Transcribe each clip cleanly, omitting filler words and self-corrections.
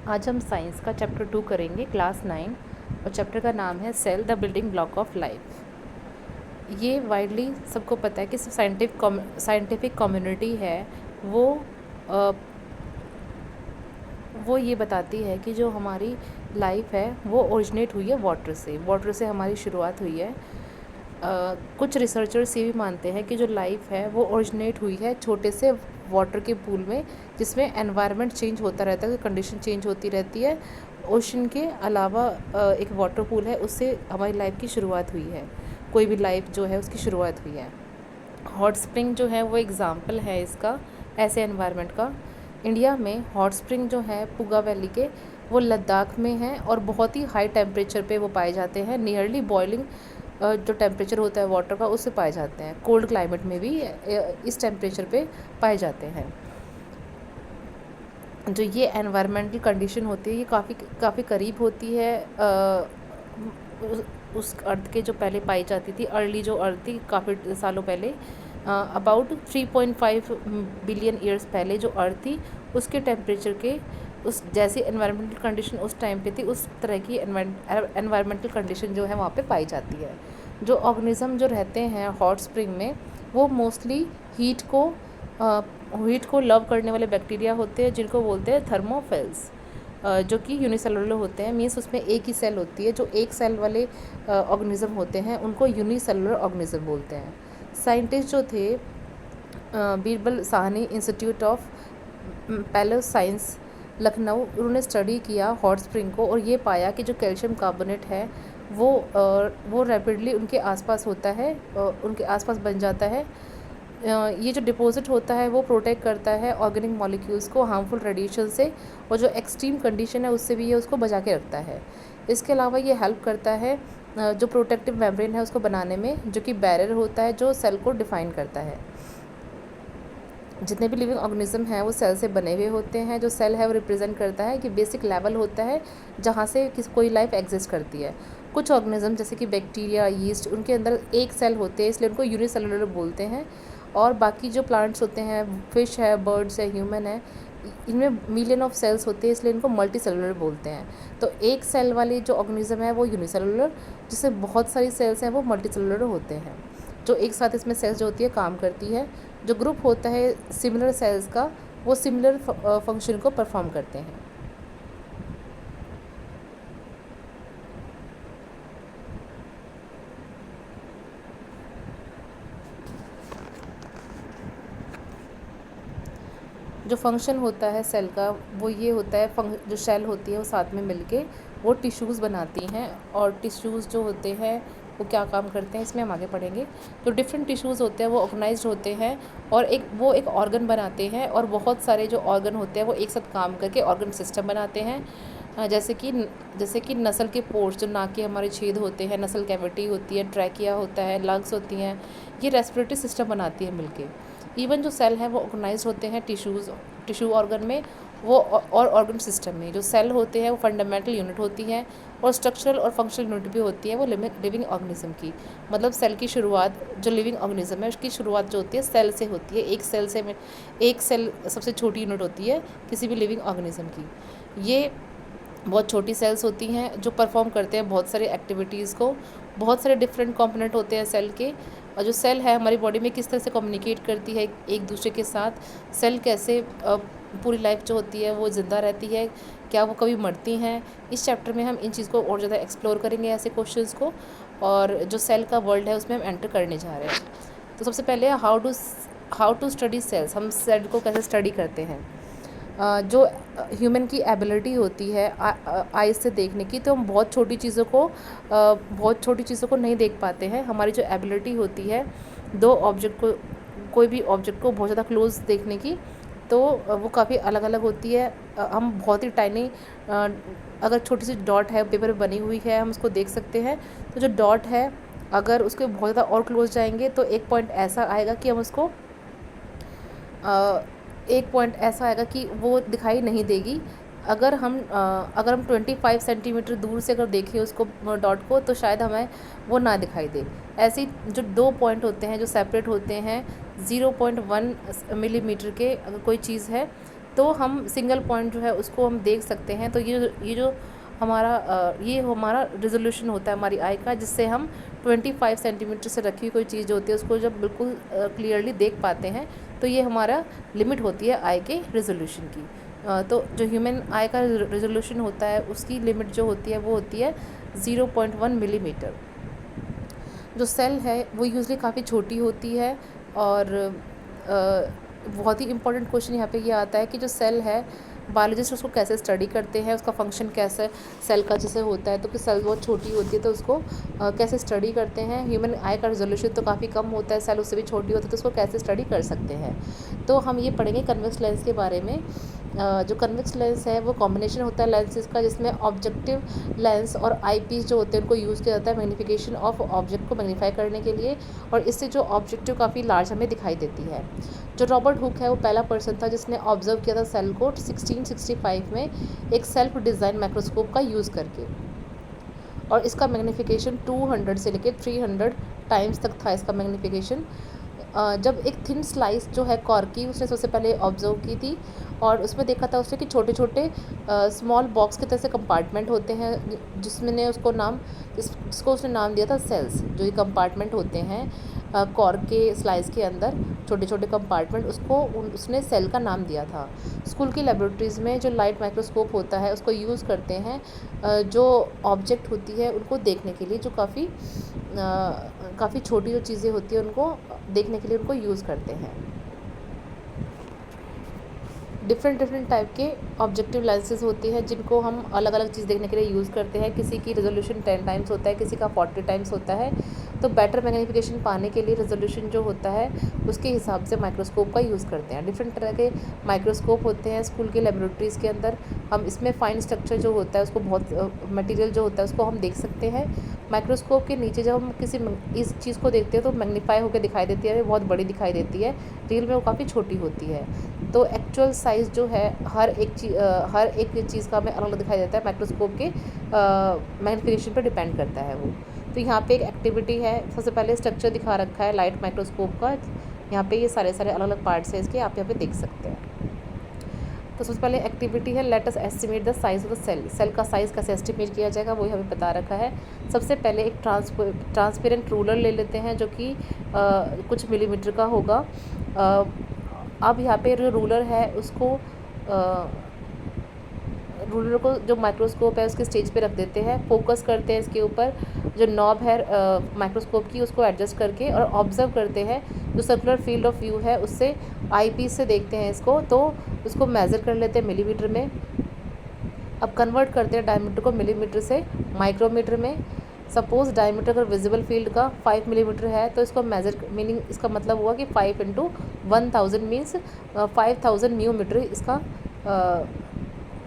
आज हम साइंस का चैप्टर 2 करेंगे, क्लास 9, और चैप्टर का नाम है cell the building block of life. ये वाइडली सबको पता है कि साइंटिफिक कम्युनिटी है वो अ, वो ये बताती है कि जो हमारी लाइफ है वो ओरिजिनेट हुई है वाटर से हमारी शुरुआत हुई है। कुछ रिसर्चर्स ये भी मानते हैं कि जो लाइफ है वो ओरिजिनेट हुई है छोटे से वाटर के पूल में, जिसमें एनवायरनमेंट चेंज होता रहता है, कंडीशन चेंज होती रहती है। ओशन के अलावा एक वाटर पूल है, उससे हमारी लाइफ की शुरुआत हुई है, कोई भी लाइफ जो है उसकी शुरुआत हुई है। हॉट स्प्रिंग जो है वो एग्ज़ाम्पल है इसका, ऐसे एनवायरनमेंट का। इंडिया में हॉट स्प्रिंग जो है पुगा वैली के, वो लद्दाख में हैं और बहुत ही हाई टेम्परेचर पे वो पाए जाते हैं। नियरली बॉइलिंग जो टेम्परेचर होता है वाटर का, उससे पाए जाते हैं। कोल्ड क्लाइमेट में भी इस टेम्परेचर पे पाए जाते हैं। जो ये एनवायरमेंटल कंडीशन होती है ये काफ़ी करीब होती है उस अर्थ के जो पहले पाई जाती थी। अर्ली जो अर्थ थी काफ़ी सालों पहले, अबाउट 3.5 बिलियन ईयर्स पहले जो अर्थ थी, उसके टेम्परेचर के उस जैसी एनवायरमेंटल कंडीशन उस टाइम पे थी, उस तरह की एनवायरमेंटल कंडीशन जो है वहाँ पे पाई जाती है। जो ऑर्गेनिज्म जो रहते हैं हॉट स्प्रिंग में, वो मोस्टली हीट को लव करने वाले बैक्टीरिया होते हैं, जिनको बोलते हैं थर्मोफिल्स, जो कि यूनिसेलुलर होते हैं। मीन्स उसमें एक ही सेल होती है। जो एक सेल वाले ऑर्गेनिज्म होते हैं उनको यूनिसेलुलर ऑर्गेनिज्म बोलते हैं। साइंटिस्ट जो थे बीरबल साहनी इंस्टीट्यूट ऑफ पैलो साइंस लखनऊ, उन्होंने स्टडी किया हॉट स्प्रिंग को और ये पाया कि जो कैल्शियम कार्बोनेट है वो रैपिडली उनके आसपास होता है, उनके आसपास बन जाता है। ये जो डिपॉजिट होता है वो प्रोटेक्ट करता है ऑर्गेनिक मॉलिक्यूल्स को हार्मफुल रेडिएशन से, और जो एक्सट्रीम कंडीशन है उससे भी ये उसको बचा के रखता है। इसके अलावा ये हेल्प करता है जो प्रोटेक्टिव मेम्ब्रेन है उसको बनाने में, जो कि बैरियर होता है जो सेल को डिफाइन करता है। जितने भी लिविंग ऑर्गेनिज्म हैं वो सेल से बने हुए होते हैं। जो सेल है वो रिप्रेजेंट करता है कि बेसिक लेवल होता है जहाँ से कोई लाइफ एग्जिस्ट करती है। कुछ ऑर्गेनिज्म जैसे कि बैक्टीरिया, यीस्ट, उनके अंदर एक सेल होते हैं, इसलिए उनको यूनिसेलुलर बोलते हैं। और बाकी जो प्लांट्स होते हैं, फिश है, बर्ड्स है, ह्यूमन है, इनमें मिलियन ऑफ सेल्स होते हैं, इसलिए इनको मल्टी सेलुलर बोलते हैं। तो एक सेल वाली जो ऑर्गेनिज्म है वो यूनिसेलुलर, जिसमें बहुत सारी सेल्स हैं वो मल्टी सेलुलर होते हैं। जो एक साथ इसमें सेल्स जो होती है काम करती है। जो ग्रुप होता है सिमिलर सेल्स का, वो सिमिलर फंक्शन को परफॉर्म करते हैं। जो फंक्शन होता है सेल का वो ये होता है, जो सेल होती है वो साथ में मिलके वो टिश्यूज़ बनाती हैं। और टिश्यूज़ जो होते हैं वो क्या काम करते हैं इसमें हम आगे पढ़ेंगे। जो डिफरेंट टिश्यूज़ होते हैं वो ऑर्गेनाइज्ड होते हैं और वो एक ऑर्गन बनाते हैं, और बहुत सारे जो ऑर्गन होते हैं वो एक साथ काम करके ऑर्गन सिस्टम बनाते हैं। जैसे कि नसल के पोर्स, जो नाक के हमारे छेद होते हैं, नसल कैविटी होती है, ट्रैकिया होता है, लंग्स होती हैं, ये रेस्पिरेटरी सिस्टम बनाती है मिलके। इवन जो सेल है वो ऑर्गेनाइज होते हैं टिश्यू ऑर्गन में, वो और ऑर्गन सिस्टम में। जो सेल होते हैं वो फंडामेंटल यूनिट होती है, और स्ट्रक्चरल और फंक्शनल यूनिट भी होती है वो लिविंग ऑर्गेनिज्म की। मतलब सेल की शुरुआत, जो लिविंग ऑर्गेनिज्म है उसकी शुरुआत जो होती है सेल से होती है। एक सेल सबसे छोटी यूनिट होती है किसी भी लिविंग ऑर्गेनिज्म की। ये बहुत छोटी सेल्स होती हैं जो परफॉर्म करते हैं बहुत सारी एक्टिविटीज़ को। बहुत सारे डिफरेंट कंपोनेंट होते हैं सेल के। और जो सेल है हमारी बॉडी में किस तरह से कम्युनिकेट करती है एक दूसरे के साथ, सेल कैसे पूरी लाइफ जो होती है वो ज़िंदा रहती है, क्या वो कभी मरती हैं, इस चैप्टर में हम इन चीज़ को और ज़्यादा एक्सप्लोर करेंगे, ऐसे क्वेश्चंस को। और जो सेल का वर्ल्ड है उसमें हम एंटर करने जा रहे हैं। तो सबसे पहले हाउ टू स्टडी सेल्स, हम सेल को कैसे स्टडी करते हैं। जो ह्यूमन की एबिलिटी होती है आइज से देखने की, तो हम बहुत छोटी चीज़ों को नहीं देख पाते हैं। हमारी जो एबिलिटी होती है कोई भी ऑब्जेक्ट को बहुत ज़्यादा क्लोज देखने की, तो वो काफ़ी अलग अलग होती है। हम बहुत ही टाइनी, अगर छोटी सी डॉट है पेपर में बनी हुई है, हम उसको देख सकते हैं। तो जो डॉट है अगर उसके बहुत ज़्यादा और क्लोज जाएंगे तो एक पॉइंट ऐसा आएगा कि वो दिखाई नहीं देगी। अगर हम 25 सेंटीमीटर दूर से अगर देखें उसको डॉट को, तो शायद हमें वो ना दिखाई दे। ऐसे ही जो 2 पॉइंट होते हैं जो सेपरेट होते हैं 0.1 मिलीमीटर के, अगर कोई चीज़ है तो हम सिंगल पॉइंट जो है उसको हम देख सकते हैं। तो ये जो हमारा रिजोल्यूशन होता है हमारी आई का, जिससे हम 25 सेंटीमीटर से रखी हुई कोई चीज़ जो होती है उसको जब बिल्कुल क्लियरली देख पाते हैं, तो ये हमारा लिमिट होती है आई के रिजोल्यूशन की। तो जो ह्यूमन आई का रिजोल्यूशन होता है उसकी लिमिट जो होती है वो होती है 0.1 मिलीमीटर। जो सेल है वो यूजली काफ़ी छोटी होती है। और बहुत ही इम्पोर्टेंट क्वेश्चन यहाँ पे ये आता है कि जो सेल है बायोलॉजिस्ट उसको कैसे स्टडी करते हैं, उसका फंक्शन कैसे सेल का जैसे होता है, तो कि सेल बहुत छोटी होती है तो उसको कैसे स्टडी करते हैं। ह्यूमन आई का रेजोल्यूशन तो काफ़ी कम होता है, सेल उससे भी छोटी होती है, तो उसको कैसे स्टडी कर सकते हैं। तो हम ये पढ़ेंगे कन्वेक्स लेंस के बारे में। जो कन्वेक्स लेंस है वो कॉम्बिनेशन होता है लेंसेज का, जिसमें ऑब्जेक्टिव लेंस और आई पीस जो होते हैं उनको यूज़ किया जाता है मैग्नीफिकेशन ऑफ ऑब्जेक्ट को मैग्नीफाई करने के लिए, और इससे जो ऑब्जेक्टिव काफ़ी लार्ज हमें दिखाई देती है। जो रॉबर्ट हुक है वो पहला पर्सन था जिसने ऑब्जर्व किया था सेल को 1665 में एक सेल्फ डिज़ाइन माइक्रोस्कोप का यूज़ करके, और इसका मैग्नीफिकेशन 200 से लेकर 300 टाइम्स तक था इसका मैग्नीफिकेशन। जब एक थिन स्लाइस जो है कॉर्क की उसने सबसे पहले ऑब्जर्व की थी, और उसमें देखा था उसने कि छोटे छोटे स्मॉल बॉक्स की तरह से कंपार्टमेंट होते हैं, जिसको उसने नाम दिया था सेल्स। जो ये कंपार्टमेंट होते हैं कॉर्क के स्लाइस के अंदर छोटे छोटे कंपार्टमेंट, उसने सेल का नाम दिया था। स्कूल की लेबोरेटरीज़ में जो लाइट माइक्रोस्कोप होता है उसको यूज़ करते हैं जो ऑब्जेक्ट होती है उनको देखने के लिए, जो काफ़ी छोटी जो चीज़ें होती हैं उनको देखने के लिए उनको यूज़ करते हैं। डिफरेंट टाइप के ऑब्जेक्टिव लेंसेज होती हैं जिनको हम अलग अलग चीज़ देखने के लिए यूज़ करते हैं। किसी की रेजोल्यूशन 10 टाइम्स होता है, किसी का 40 टाइम्स होता है। तो बेटर मैग्नीफिकेशन पाने के लिए रेजोल्यूशन जो होता है उसके हिसाब से माइक्रोस्कोप का यूज़ करते हैं। डिफरेंट तरह के माइक्रोस्कोप होते हैं स्कूल के लेबोरेटरीज़ के अंदर। हम इसमें फाइन स्ट्रक्चर जो होता है उसको बहुत मटेरियल जो होता है उसको हम देख सकते हैं। माइक्रोस्कोप के नीचे जब हम किसी इस चीज़ को देखते हैं तो मैग्नीफाई होकर दिखाई देती है, बहुत बड़ी दिखाई देती है, रियल में वो काफ़ी छोटी होती है। तो एक्चुअल साइज़ जो है हर एक चीज़ का हमें अलग अलग दिखाई देता है, माइक्रोस्कोप के मैग्नीफिकेशन पर डिपेंड करता है वो। तो यहाँ पे एक एक्टिविटी है, सबसे पहले स्ट्रक्चर दिखा रखा है लाइट माइक्रोस्कोप का। यहाँ पे ये सारे अलग अलग पार्ट्स हैं इसके, आप यहाँ पे देख सकते हैं। तो सबसे पहले एक्टिविटी है let us estimate the size of the cell. Cell का साइज़ कैसे एस्टिमेट किया जाएगा वही हमें बता रखा है। सबसे पहले एक ट्रांसपेरेंट रूलर ले लेते हैं जो कि कुछ मिलीमीटर का होगा। अब यहाँ पे जो रूलर है उसको रूलर को जो माइक्रोस्कोप है उसके स्टेज पे रख देते हैं, फोकस करते हैं इसके ऊपर। जो नॉब है माइक्रोस्कोप की उसको एडजस्ट करके और ऑब्जर्व करते हैं। जो सर्कुलर फील्ड ऑफ व्यू है उससे आई पीस से देखते हैं इसको, तो उसको मेज़र कर लेते हैं मिलीमीटर में। अब कन्वर्ट करते हैं डायमीटर को मिलीमीटर से माइक्रोमीटर में। सपोज़ डायमीटर अगर विजिबल फील्ड का 5 मिलीमीटर है तो इसको मेज़र, मीनिंग इसका मतलब हुआ कि 5 × 1000 मीन्स 5000 म्यूमीटर इसका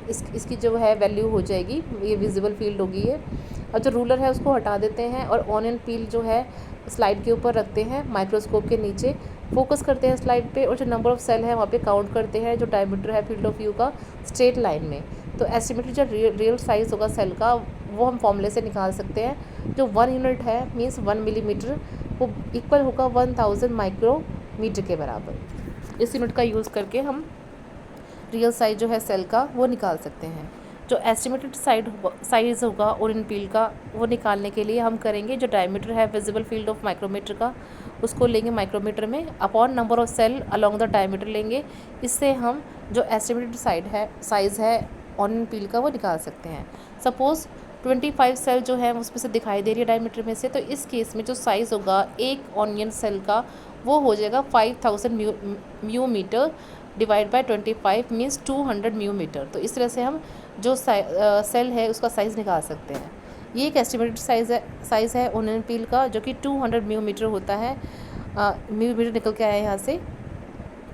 इसकी जो है वैल्यू हो जाएगी, ये विजिबल फील्ड होगी ये। अब जो रूलर है उसको हटा देते हैं और ऑन एंड पील जो है स्लाइड के ऊपर रखते हैं माइक्रोस्कोप के नीचे, फोकस करते हैं स्लाइड पे और जो नंबर ऑफ़ सेल है वहाँ पे काउंट करते हैं जो डायमीटर है फील्ड ऑफ व्यू का स्ट्रेट लाइन में। तो एस्टिमेटेड जो रियल साइज़ होगा सेल का वो हम फॉर्मूले से निकाल सकते हैं। जो 1 यूनिट है मीन्स 1 मिलीमीटर, वो इक्वल होगा 1000 माइक्रोमीटर के बराबर। इस यूनिट का यूज़ करके हम रियल साइज़ जो है सेल का वो निकाल सकते हैं। जो एस्टिमेटेड साइज़ होगा ओरिजिन पील का वो निकालने के लिए हम करेंगे जो डायमीटर है विजिबल फील्ड ऑफ माइक्रोमीटर का उसको लेंगे माइक्रोमीटर में upon number of cell along the diameter लेंगे। इससे हम जो एस्टिमेटेड साइज़ है ऑनियन पील का वो निकाल सकते हैं। सपोज़ 25 सेल जो है उसमें से दिखाई दे रही है डायमीटर में से, तो इस केस में जो साइज़ होगा एक ऑनियन सेल का वो हो जाएगा 5000 म्यूमीटर डिवाइड बाय 25 मीन्स 200 म्यूमीटर। तो इस तरह से हम जो सेल है उसका साइज़ निकाल सकते हैं। ये एक एस्टिमेटेड साइज़ है ओनियन पील का जो कि 200 म्यूमीटर होता है। म्यूमीटर निकल के आया यहाँ से।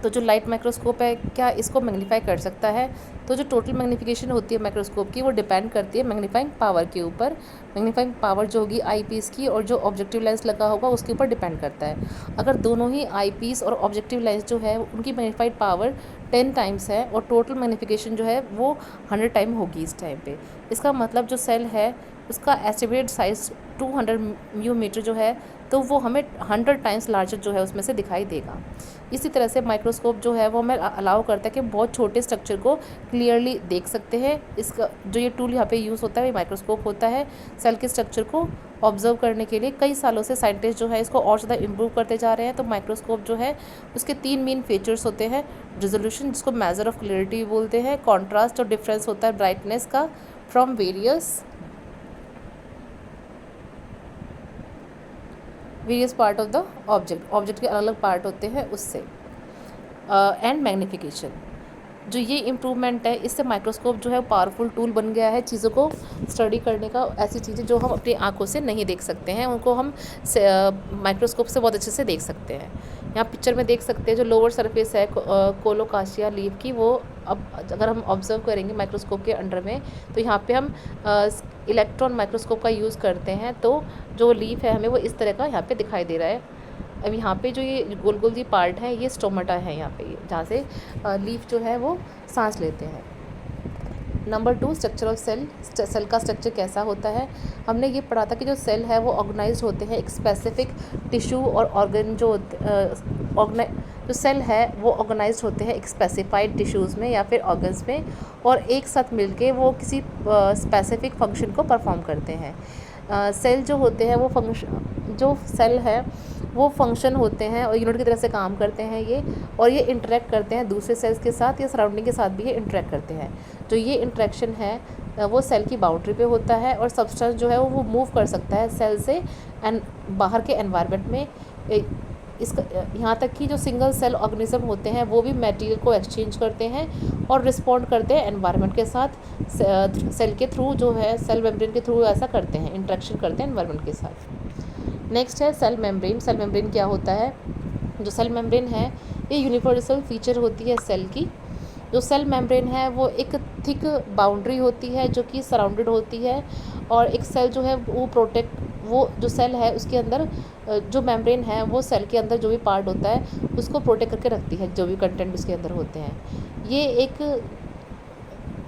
तो जो लाइट माइक्रोस्कोप है क्या इसको मैग्नीफाई कर सकता है? तो जो टोटल मैग्नीफिकेशन होती है माइक्रोस्कोप की वो डिपेंड करती है मैग्नीफाइंग पावर के ऊपर। मैग्नीफाइंग पावर जो होगी आई पीस की और जो ऑब्जेक्टिव लेंस लगा होगा उसके ऊपर डिपेंड करता है। अगर दोनों ही आई पीस और ऑब्जेक्टिव लेंस जो है उनकी मैग्नीफाइड पावर 10 टाइम्स है और टोटल मैग्नीफिकेशन जो है वो 100 टाइम होगी इस टाइम पे। इसका मतलब जो सेल है उसका एस्टिमेटेड साइज़ 200 म्यूमीटर जो है तो वो हमें 100 टाइम्स लार्जर जो है उसमें से दिखाई देगा। इसी तरह से माइक्रोस्कोप जो है वो हमें अलाउ करता है कि बहुत छोटे स्ट्रक्चर को क्लियरली देख सकते हैं। इसका जो ये टूल यहाँ पे यूज़ होता है, ये माइक्रोस्कोप होता है सेल के स्ट्रक्चर को ऑब्जर्व करने के लिए। कई सालों से साइंटिस्ट जो है इसको और ज़्यादा इम्प्रूव करते जा रहे हैं। तो माइक्रोस्कोप जो है उसके 3 मेन फीचर्स होते हैं। रेजोल्यूशन, जिसको मेजर ऑफ क्लियरिटी बोलते हैं, कॉन्ट्रास्ट और डिफरेंस होता है ब्राइटनेस का from various part of the object के अलग अलग पार्ट होते हैं उससे, एंड मैग्नीफिकेशन। जो ये इम्प्रूवमेंट है, इससे माइक्रोस्कोप जो है पावरफुल टूल बन गया है चीज़ों को स्टडी करने का। ऐसी चीज़ें जो हम अपनी आंखों से नहीं देख सकते हैं उनको हम माइक्रोस्कोप से बहुत अच्छे से देख सकते हैं। यहाँ पिक्चर में देख सकते हैं जो लोअर सरफेस है कोलोकाशिया लीफ की, वो अब अगर हम ऑब्जर्व करेंगे माइक्रोस्कोप के अंडर में तो यहाँ पे हम इलेक्ट्रॉन माइक्रोस्कोप का यूज़ करते हैं। तो जो लीफ है हमें वो इस तरह का यहाँ पे दिखाई दे रहा है। अब यहाँ पे जो ये गोल गोल जी पार्ट है ये स्टोमाटा है यहाँ पे, जहाँ से लीफ जो है वो सांस लेते हैं। नंबर 2, स्ट्रक्चर ऑफ सेल का स्ट्रक्चर कैसा होता है। हमने ये पढ़ा था कि जो सेल है वो ऑर्गेनाइज्ड होते हैं एक स्पेसिफिक टिश्यू और ऑर्गन जो सेल है वो ऑर्गेनाइज्ड होते हैं एक स्पेसिफाइड टिश्यूज़ में या फिर ऑर्गन्स में, और एक साथ मिलके वो किसी स्पेसिफिक फंक्शन को परफॉर्म करते हैं। सेल जो होते हैं वो सेल है वो फंक्शन होते हैं और यूनिट की तरह से काम करते हैं ये, और ये इंटरेक्ट करते हैं दूसरे सेल्स के साथ या सराउंडिंग के साथ भी ये इंटरेक्ट करते हैं। जो ये इंटरेक्शन है वो सेल की बाउंड्री पे होता है, और सब्सटेंस जो है वो मूव कर सकता है सेल से बाहर के एनवायरनमेंट में। इसका यहाँ तक कि जो सिंगल सेल ऑर्गेनिज्म होते हैं वो भी मटेरियल को एक्सचेंज करते हैं और रिस्पॉन्ड करते हैं एनवायरनमेंट के साथ। सेल के थ्रू जो है सेल मेम्ब्रेन के थ्रू ऐसा करते हैं, इंटरेक्शन करते हैं एनवायरनमेंट के साथ। नेक्स्ट है सेल मेम्ब्रेन। सेल मेम्ब्रेन क्या होता है। जो सेल मेम्ब्रेन है ये यूनिवर्सल फीचर होती है सेल की। जो सेल मेम्ब्रेन है वो एक थिक बाउंड्री होती है जो कि सराउंडेड होती है, और एक सेल जो है वो जो सेल है उसके अंदर जो मेम्ब्रेन है वो सेल के अंदर जो भी पार्ट होता है उसको प्रोटेक्ट करके रखती है, जो भी कंटेंट उसके अंदर होते हैं।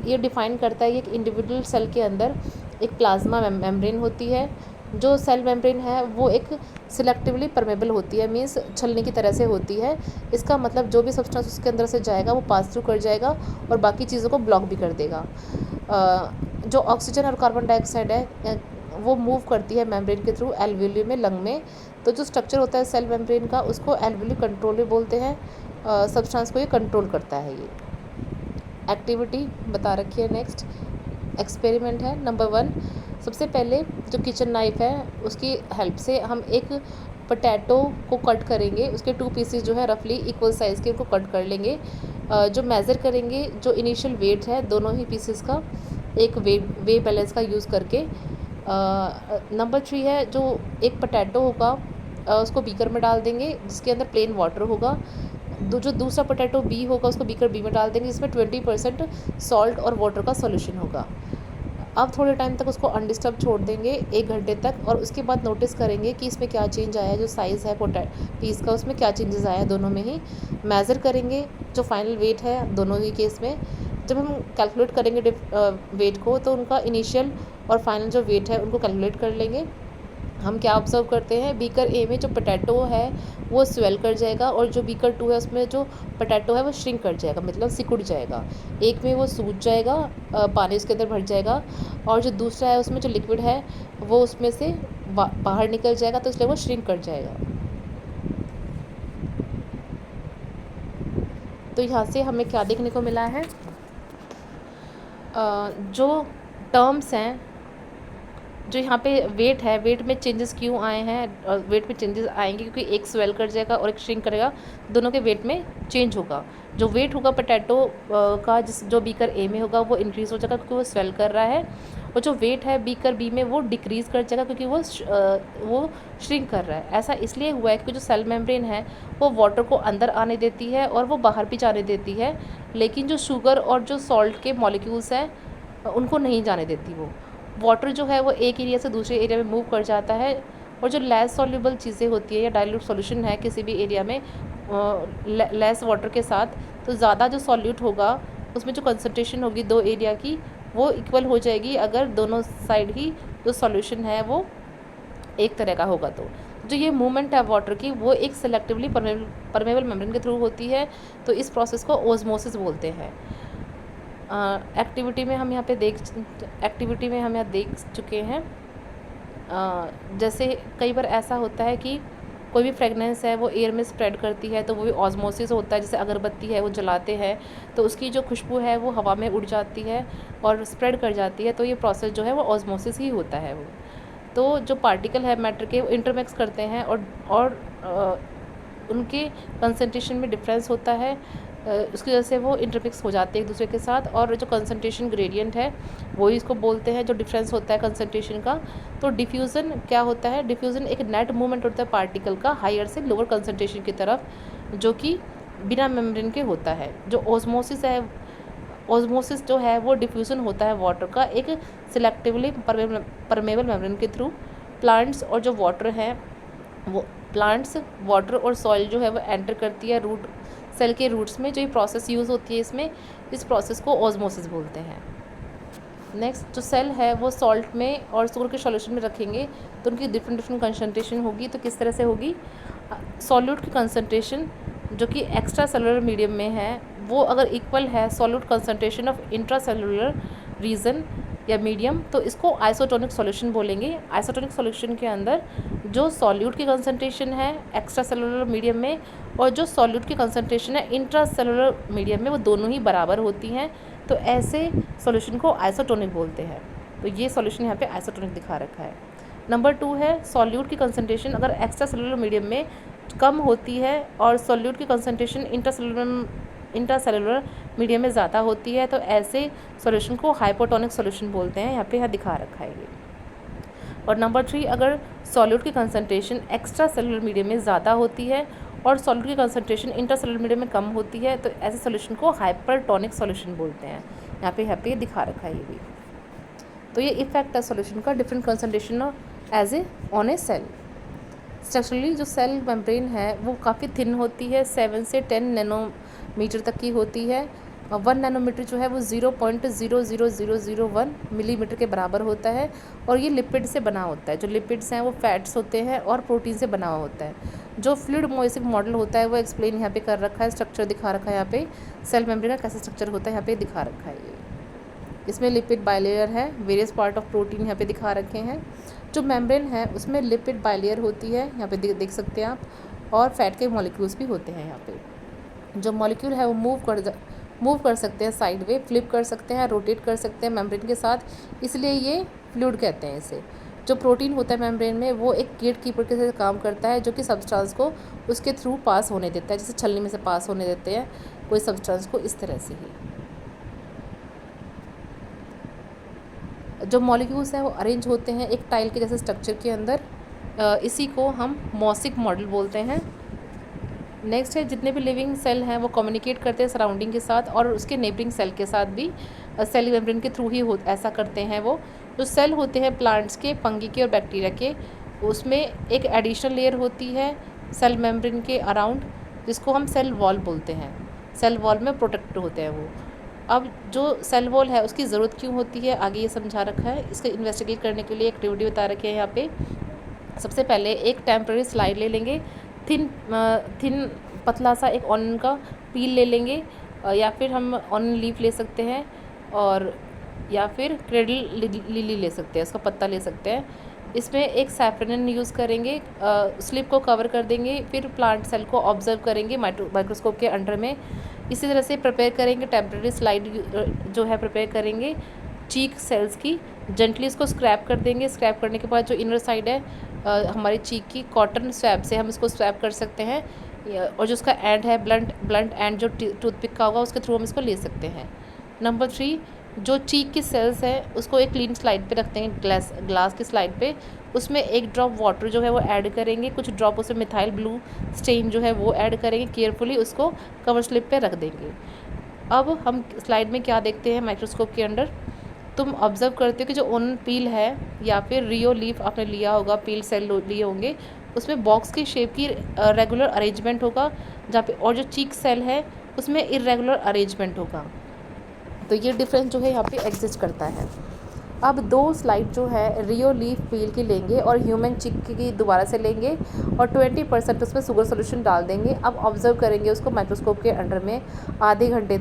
ये डिफ़ाइन करता है कि एक इंडिविजुअल सेल के अंदर एक प्लाज्मा मेम्ब्रेन होती है। जो सेल मेम्ब्रेन है वो एक सिलेक्टिवली परमेबल होती है, मीन्स छलनी की तरह से होती है। इसका मतलब जो भी सब्सटेंस उसके अंदर से जाएगा वो पास थ्रू कर जाएगा और बाकी चीज़ों को ब्लॉक भी कर देगा। जो ऑक्सीजन और कार्बन डाइऑक्साइड है वो मूव करती है मेम्ब्रेन के थ्रू एल्वियोली में, लंग में। तो जो स्ट्रक्चर होता है सेल मेम्ब्रेन का उसको एल्वियोली कंट्रोल बोलते हैं। सब्सटेंस को ये कंट्रोल करता है। ये एक्टिविटी बता रखी है। नेक्स्ट एक्सपेरिमेंट है नंबर 1। सबसे पहले जो किचन नाइफ़ है उसकी हेल्प से हम एक पोटैटो को कट करेंगे। उसके 2 पीसेस जो है रफली इक्वल साइज़ के उनको कट कर लेंगे। जो मेज़र करेंगे जो इनिशियल वेट है दोनों ही पीसेस का, एक वे बैलेंस का यूज़ करके। नंबर 3 है जो एक पोटैटो होगा उसको बीकर में डाल देंगे जिसके अंदर प्लेन वाटर होगा। जो दूसरा पोटैटो बी होगा उसको बीकर बी में डाल देंगे जिसमें 20% सॉल्ट और वाटर का सॉल्यूशन होगा। अब थोड़े टाइम तक उसको अनडिस्टर्ब छोड़ देंगे 1 घंटे तक, और उसके बाद नोटिस करेंगे कि इसमें क्या चेंज आया है। जो साइज़ है पीस का उसमें क्या चेंजेस आया है दोनों में ही। मेज़र करेंगे जो फाइनल वेट है दोनों ही केस में। जब हम कैलकुलेट करेंगे वेट को तो उनका इनिशियल और फाइनल जो वेट है उनको कैलकुलेट कर लेंगे। हम क्या ऑब्जर्व करते हैं, बीकर ए में जो पोटैटो है वो स्वेल कर जाएगा, और जो बीकर 2 है उसमें जो पोटैटो है वो श्रिंक कर जाएगा, मतलब सिकुड़ जाएगा। एक में वो सूज जाएगा, पानी उसके अंदर भर जाएगा, और जो दूसरा है उसमें जो लिक्विड है वो उसमें से बाहर निकल जाएगा, तो इसलिए वो श्रिंक कर जाएगा। तो यहाँ से हमें क्या देखने को मिला है, जो टर्म्स हैं, जो यहाँ पे वेट है, वेट में चेंजेस क्यों आए हैं, और वेट में चेंजेस आएंगे क्योंकि एक स्वेल कर जाएगा और एक श्रिंक करेगा, दोनों के वेट में चेंज होगा। जो वेट होगा पोटैटो का जो बीकर ए में होगा वो इंक्रीज़ हो जाएगा क्योंकि वो स्वेल कर रहा है, और जो वेट है बीकर बी में वो डिक्रीज़ कर जाएगा क्योंकि वो श्रिंक कर रहा है। ऐसा इसलिए हुआ है क्योंकि जो सेल मेम्ब्रेन है वो वाटर को अंदर आने देती है और वो बाहर भी जाने देती है, लेकिन जो शुगर और जो सॉल्ट के मॉलिक्यूल्स हैं उनको नहीं जाने देती। वो वाटर जो है वो एक एरिया से दूसरे एरिया में मूव कर जाता है, और जो लेस सॉल्युबल चीज़ें होती है या डाइल्यूट सॉल्यूशन है किसी भी एरिया में लेस वाटर के साथ, तो ज़्यादा जो सॉल्यूट होगा उसमें जो कंसंट्रेशन होगी 2 एरिया की वो इक्वल हो जाएगी अगर दोनों साइड ही जो सॉल्यूशन है वो एक तरह का होगा। तो जो ये मूवमेंट है वाटर की वो एक सेलेक्टिवली परमेबल मेम्ब्रेन के थ्रू होती है, तो इस प्रोसेस को ओस्मोसिस बोलते हैं। एक्टिविटी में हम यहाँ देख चुके हैं। जैसे कई बार ऐसा होता है कि कोई भी फ्रेगनेंस है वो एयर में स्प्रेड करती है, तो वो भी ऑस्मोसिस होता है। जैसे अगरबत्ती है वो जलाते हैं तो उसकी जो खुशबू है वो हवा में उड़ जाती है और स्प्रेड कर जाती है, तो ये प्रोसेस जो है वो ऑस्मोसिस ही होता है वो। तो जो पार्टिकल है मैटर के वो इंटरमिक्स करते हैं और उनके कंसंट्रेशन में डिफरेंस होता है, उसकी वजह से वो इंटरमिक्स हो जाते हैं एक दूसरे के साथ, और जो कंसंट्रेशन ग्रेडियंट है वही इसको बोलते हैं, जो डिफरेंस होता है कंसंट्रेशन का। तो डिफ्यूज़न क्या होता है? डिफ्यूज़न एक नेट मूवमेंट होता है पार्टिकल का हायर से लोअर कंसंट्रेशन की तरफ, जो कि बिना मेम्ब्रेन के होता है। जो ओस्मोसिस जो है वो डिफ्यूज़न होता है वाटर का एक सिलेक्टिवली परमेबल मेम्ब्रेन के थ्रू। प्लांट्स और जो वाटर है वो प्लांट्स वाटर और सॉइल जो है वो एंटर करती है रूट सेल के रूट्स में। जो ये प्रोसेस यूज़ होती है इसमें, इस प्रोसेस को ऑस्मोसिस बोलते हैं। नेक्स्ट जो सेल है वो सॉल्ट में और शुगर के सॉल्यूशन में रखेंगे तो उनकी डिफरेंट कंसंट्रेशन होगी। तो किस तरह से होगी? सॉल्यूट की कंसंट्रेशन जो कि एक्स्ट्रा सेलुलर मीडियम में है वो अगर इक्वल है solute concentration of intracellular region या मीडियम, तो इसको आइसोटोनिक सॉल्यूशन बोलेंगे। आइसोटोनिक सॉल्यूशन के अंदर जो सॉल्यूट की कंसंट्रेशन है एक्स्ट्रा सेलुलर मीडियम में और जो सॉल्यूट की कंसंट्रेशन है इंट्रा सेलुलर मीडियम में, वो दोनों ही बराबर होती हैं, तो ऐसे सॉल्यूशन को आइसोटोनिक बोलते हैं। तो ये सॉल्यूशन यहाँ पे आइसोटोनिक दिखा रखा है। नंबर 2 है सॉल्यूट की कंसंट्रेशन अगर एक्स्ट्रा सेलुलर मीडियम में कम होती है और सॉल्यूट की कंसंट्रेशन इंट्रासेलुलर मीडियम में ज़्यादा होती है, तो ऐसे सॉल्यूशन को हाइपोटोनिक सॉल्यूशन बोलते हैं। यहाँ दिखा रखा है ये। और नंबर 3 अगर सॉल्यूट की कंसंट्रेशन एक्स्ट्रा सेलुलर मीडियम में ज़्यादा होती है और सॉल्यूट की कंसंट्रेशन इंट्रासेलुलर मीडियम में कम होती है, तो ऐसे सॉल्यूशन को हाइपरटोनिक सॉल्यूशन बोलते हैं। यहाँ पे दिखा रखा है ये भी। तो ये इफेक्ट है सॉल्यूशन का different concentration as a on a cell. Structurally जो सेल मेम्ब्रेन है वो काफ़ी थिन होती है, 7 से 10 नैनोमीटर तक की होती है। 1 नैनोमीटर जो है वो 0.00001 मिलीमीटर के बराबर होता है और ये लिपिड से बना होता है। जो लिपिड्स हैं वो फैट्स होते हैं और प्रोटीन से बना हुआ होता है। जो फ्लूइड मोएसिक मॉडल होता है वो एक्सप्लेन यहाँ पे कर रखा है, स्ट्रक्चर दिखा रखा है यहाँ पे। सेल मेम्ब्रेन का कैसे स्ट्रक्चर होता है यहाँ पे दिखा रखा है ये। इसमें लिपिड बाइलेयर है, वेरियस पार्ट ऑफ प्रोटीन यहाँ पे दिखा रखे हैं। जो मेम्ब्रेन है उसमें लिपिड बाइलेयर होती है, यहाँ पे देख सकते हैं आप, और फैट के मॉलिक्यूल्स भी होते हैं। यहाँ पे जो मॉलिक्यूल है वो मूव कर सकते हैं, साइड वे फ्लिप कर सकते हैं, रोटेट कर सकते हैं मेम्ब्रेन के साथ, इसलिए ये फ्लूइड कहते हैं इसे। जो प्रोटीन होता है मेम्ब्रेन में वो एक गेट कीपर के जैसे काम करता है, जो कि सब्सटेंस को उसके थ्रू पास होने देता है, जैसे छलनी में से पास होने देते हैं कोई सब्सटेंस को, इस तरह से ही। जो मॉलिक्यूल्स हैं वो अरेंज होते हैं एक टाइल के जैसे स्ट्रक्चर के अंदर, इसी को हम मॉसिक मॉडल बोलते हैं। नेक्स्ट है जितने भी लिविंग सेल हैं वो कम्युनिकेट करते हैं सराउंडिंग के साथ और उसके नेबरिंग सेल के साथ भी, सेल मेम्ब्रेन के थ्रू ही ऐसा करते हैं वो। जो सेल होते हैं प्लांट्स के, फंगी के और बैक्टीरिया के, उसमें एक एडिशनल लेयर होती है सेल मेम्ब्रेन के अराउंड, जिसको हम सेल वॉल बोलते हैं। सेल वॉल में प्रोटेक्ट होते हैं वो। अब जो सेल वॉल है उसकी ज़रूरत क्यों होती है आगे ये समझा रखा है। इसका इन्वेस्टिगेट करने के लिए एक्टिविटी बता रखी है यहाँ पे। सबसे पहले एक टेम्प्रेरी स्लाइड ले लेंगे, थिन पतला सा एक ऑनियन का पील ले लेंगे, या फिर हम ऑनियन लीफ ले सकते हैं, और या फिर क्रेडल लिली ले सकते हैं, उसका पत्ता ले सकते हैं। इसमें एक सैफ्रन यूज़ करेंगे, स्लिप को कवर कर देंगे, फिर प्लांट सेल को ऑब्जर्व करेंगे माइक्रोस्कोप के अंडर में। इसी तरह से प्रिपेयर करेंगे टेम्प्रेरी स्लाइड जो है प्रिपेयर करेंगे चीक सेल्स की। जेंटली इसको स्क्रैप कर देंगे। स्क्रैप करने के बाद जो इनर साइड है हमारी चीक की, कॉटन स्वैप से हम इसको स्वैप कर सकते हैं, और जो उसका एंड है ब्लंट एंड जो टूथपिक का होगा उसके थ्रू हम इसको ले सकते हैं। नंबर 3 जो चीक की सेल्स है उसको एक क्लीन स्लाइड पे रखते हैं, ग्लास की स्लाइड पे। उसमें एक ड्रॉप वाटर जो है वो ऐड करेंगे, कुछ ड्रॉप उसमें मिथाइल ब्लू स्टेन जो है वो ऐड करेंगे, केयरफुली उसको कवर स्लिप पे रख देंगे। अब हम स्लाइड में क्या देखते हैं माइक्रोस्कोप के अंडर, तुम ऑब्जर्व करते हो कि जो ओन पील है या फिर रियो लीफ आपने लिया होगा, पील सेल लिए होंगे, उसमें बॉक्स की शेप की रेगुलर अरेंजमेंट होगा जहाँ पे, और जो चीक सेल है उसमें इरेगुलर अरेंजमेंट होगा। तो ये डिफरेंस जो है यहाँ पे एग्जिस्ट करता है। अब 2 स्लाइड जो है रियो लीफ पील की लेंगे और ह्यूमन चिक की दोबारा से लेंगे और 20% उसमें शुगर सोल्यूशन डाल देंगे। अब ऑब्ज़र्व करेंगे उसको माइक्रोस्कोप के अंडर में आधे घंटे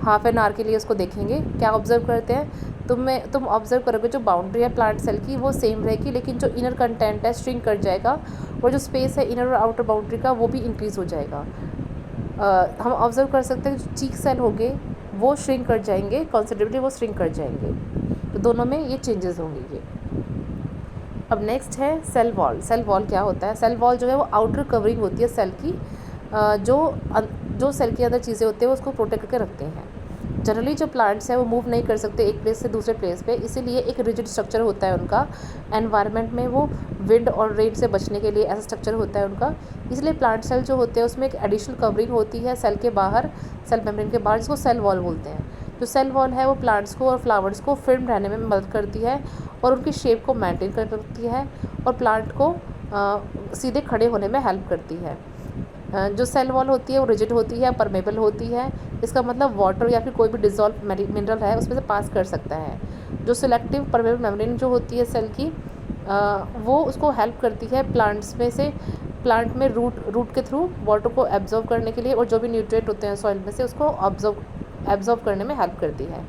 हाफ एन आवर के लिए उसको देखेंगे। क्या ऑब्ज़र्व करते हैं तुम ऑब्ज़र्व करोगे जो बाउंड्री है प्लांट सेल की वो सेम रहेगी, लेकिन जो इनर कंटेंट है श्रिंक कर जाएगा और जो स्पेस है इनर और आउटर बाउंड्री का वो भी इंक्रीज़ हो जाएगा। हम ऑब्ज़र्व कर सकते हैं जो चीक सेल होंगे वो श्रिंक कर जाएंगे, कॉन्सिडरेबली वो श्रिंक कर जाएंगे। तो दोनों में ये चेंजेस होंगे ये। अब नेक्स्ट है सेल वॉल। सेल वॉल क्या होता है? सेल वॉल जो है वो आउटर कवरिंग होती है सेल की, जो सेल के अंदर चीज़ें होती हैं वो उसको प्रोटेक्ट करके रखते हैं। जनरली जो प्लांट्स हैं वो मूव नहीं कर सकते एक प्लेस से दूसरे प्लेस पे, इसीलिए एक रिजिड स्ट्रक्चर होता है उनका। एनवायरनमेंट में वो विंड और रेन से बचने के लिए ऐसा स्ट्रक्चर होता है उनका। इसलिए प्लांट सेल जो होते हैं उसमें एक एडिशनल कवरिंग होती है सेल के बाहर, सेल मेम्ब्रेन के बाहर, जिसको सेल वॉल बोलते हैं। जो सेल वॉल है वो प्लांट्स को और फ्लावर्स को फिल्म रहने में मदद करती है और उनकी शेप को मेंटेन कर रखती है और प्लांट को सीधे खड़े होने में हेल्प करती है। जो सेल वॉल होती है वो रिजिड होती है, परमेबल होती है। इसका मतलब वाटर या फिर कोई भी डिजॉल्व मिनरल है उसमें से पास कर सकता है। जो सिलेक्टिव परमेबल मेम्ब्रेन जो होती है सेल की, वो उसको हेल्प करती है प्लांट्स में से, प्लांट में रूट के थ्रू वाटर को एब्जॉर्व करने के लिए, और जो भी न्यूट्रिएंट होते हैं सॉइल में से उसको एब्जॉर्व करने में हेल्प करती है।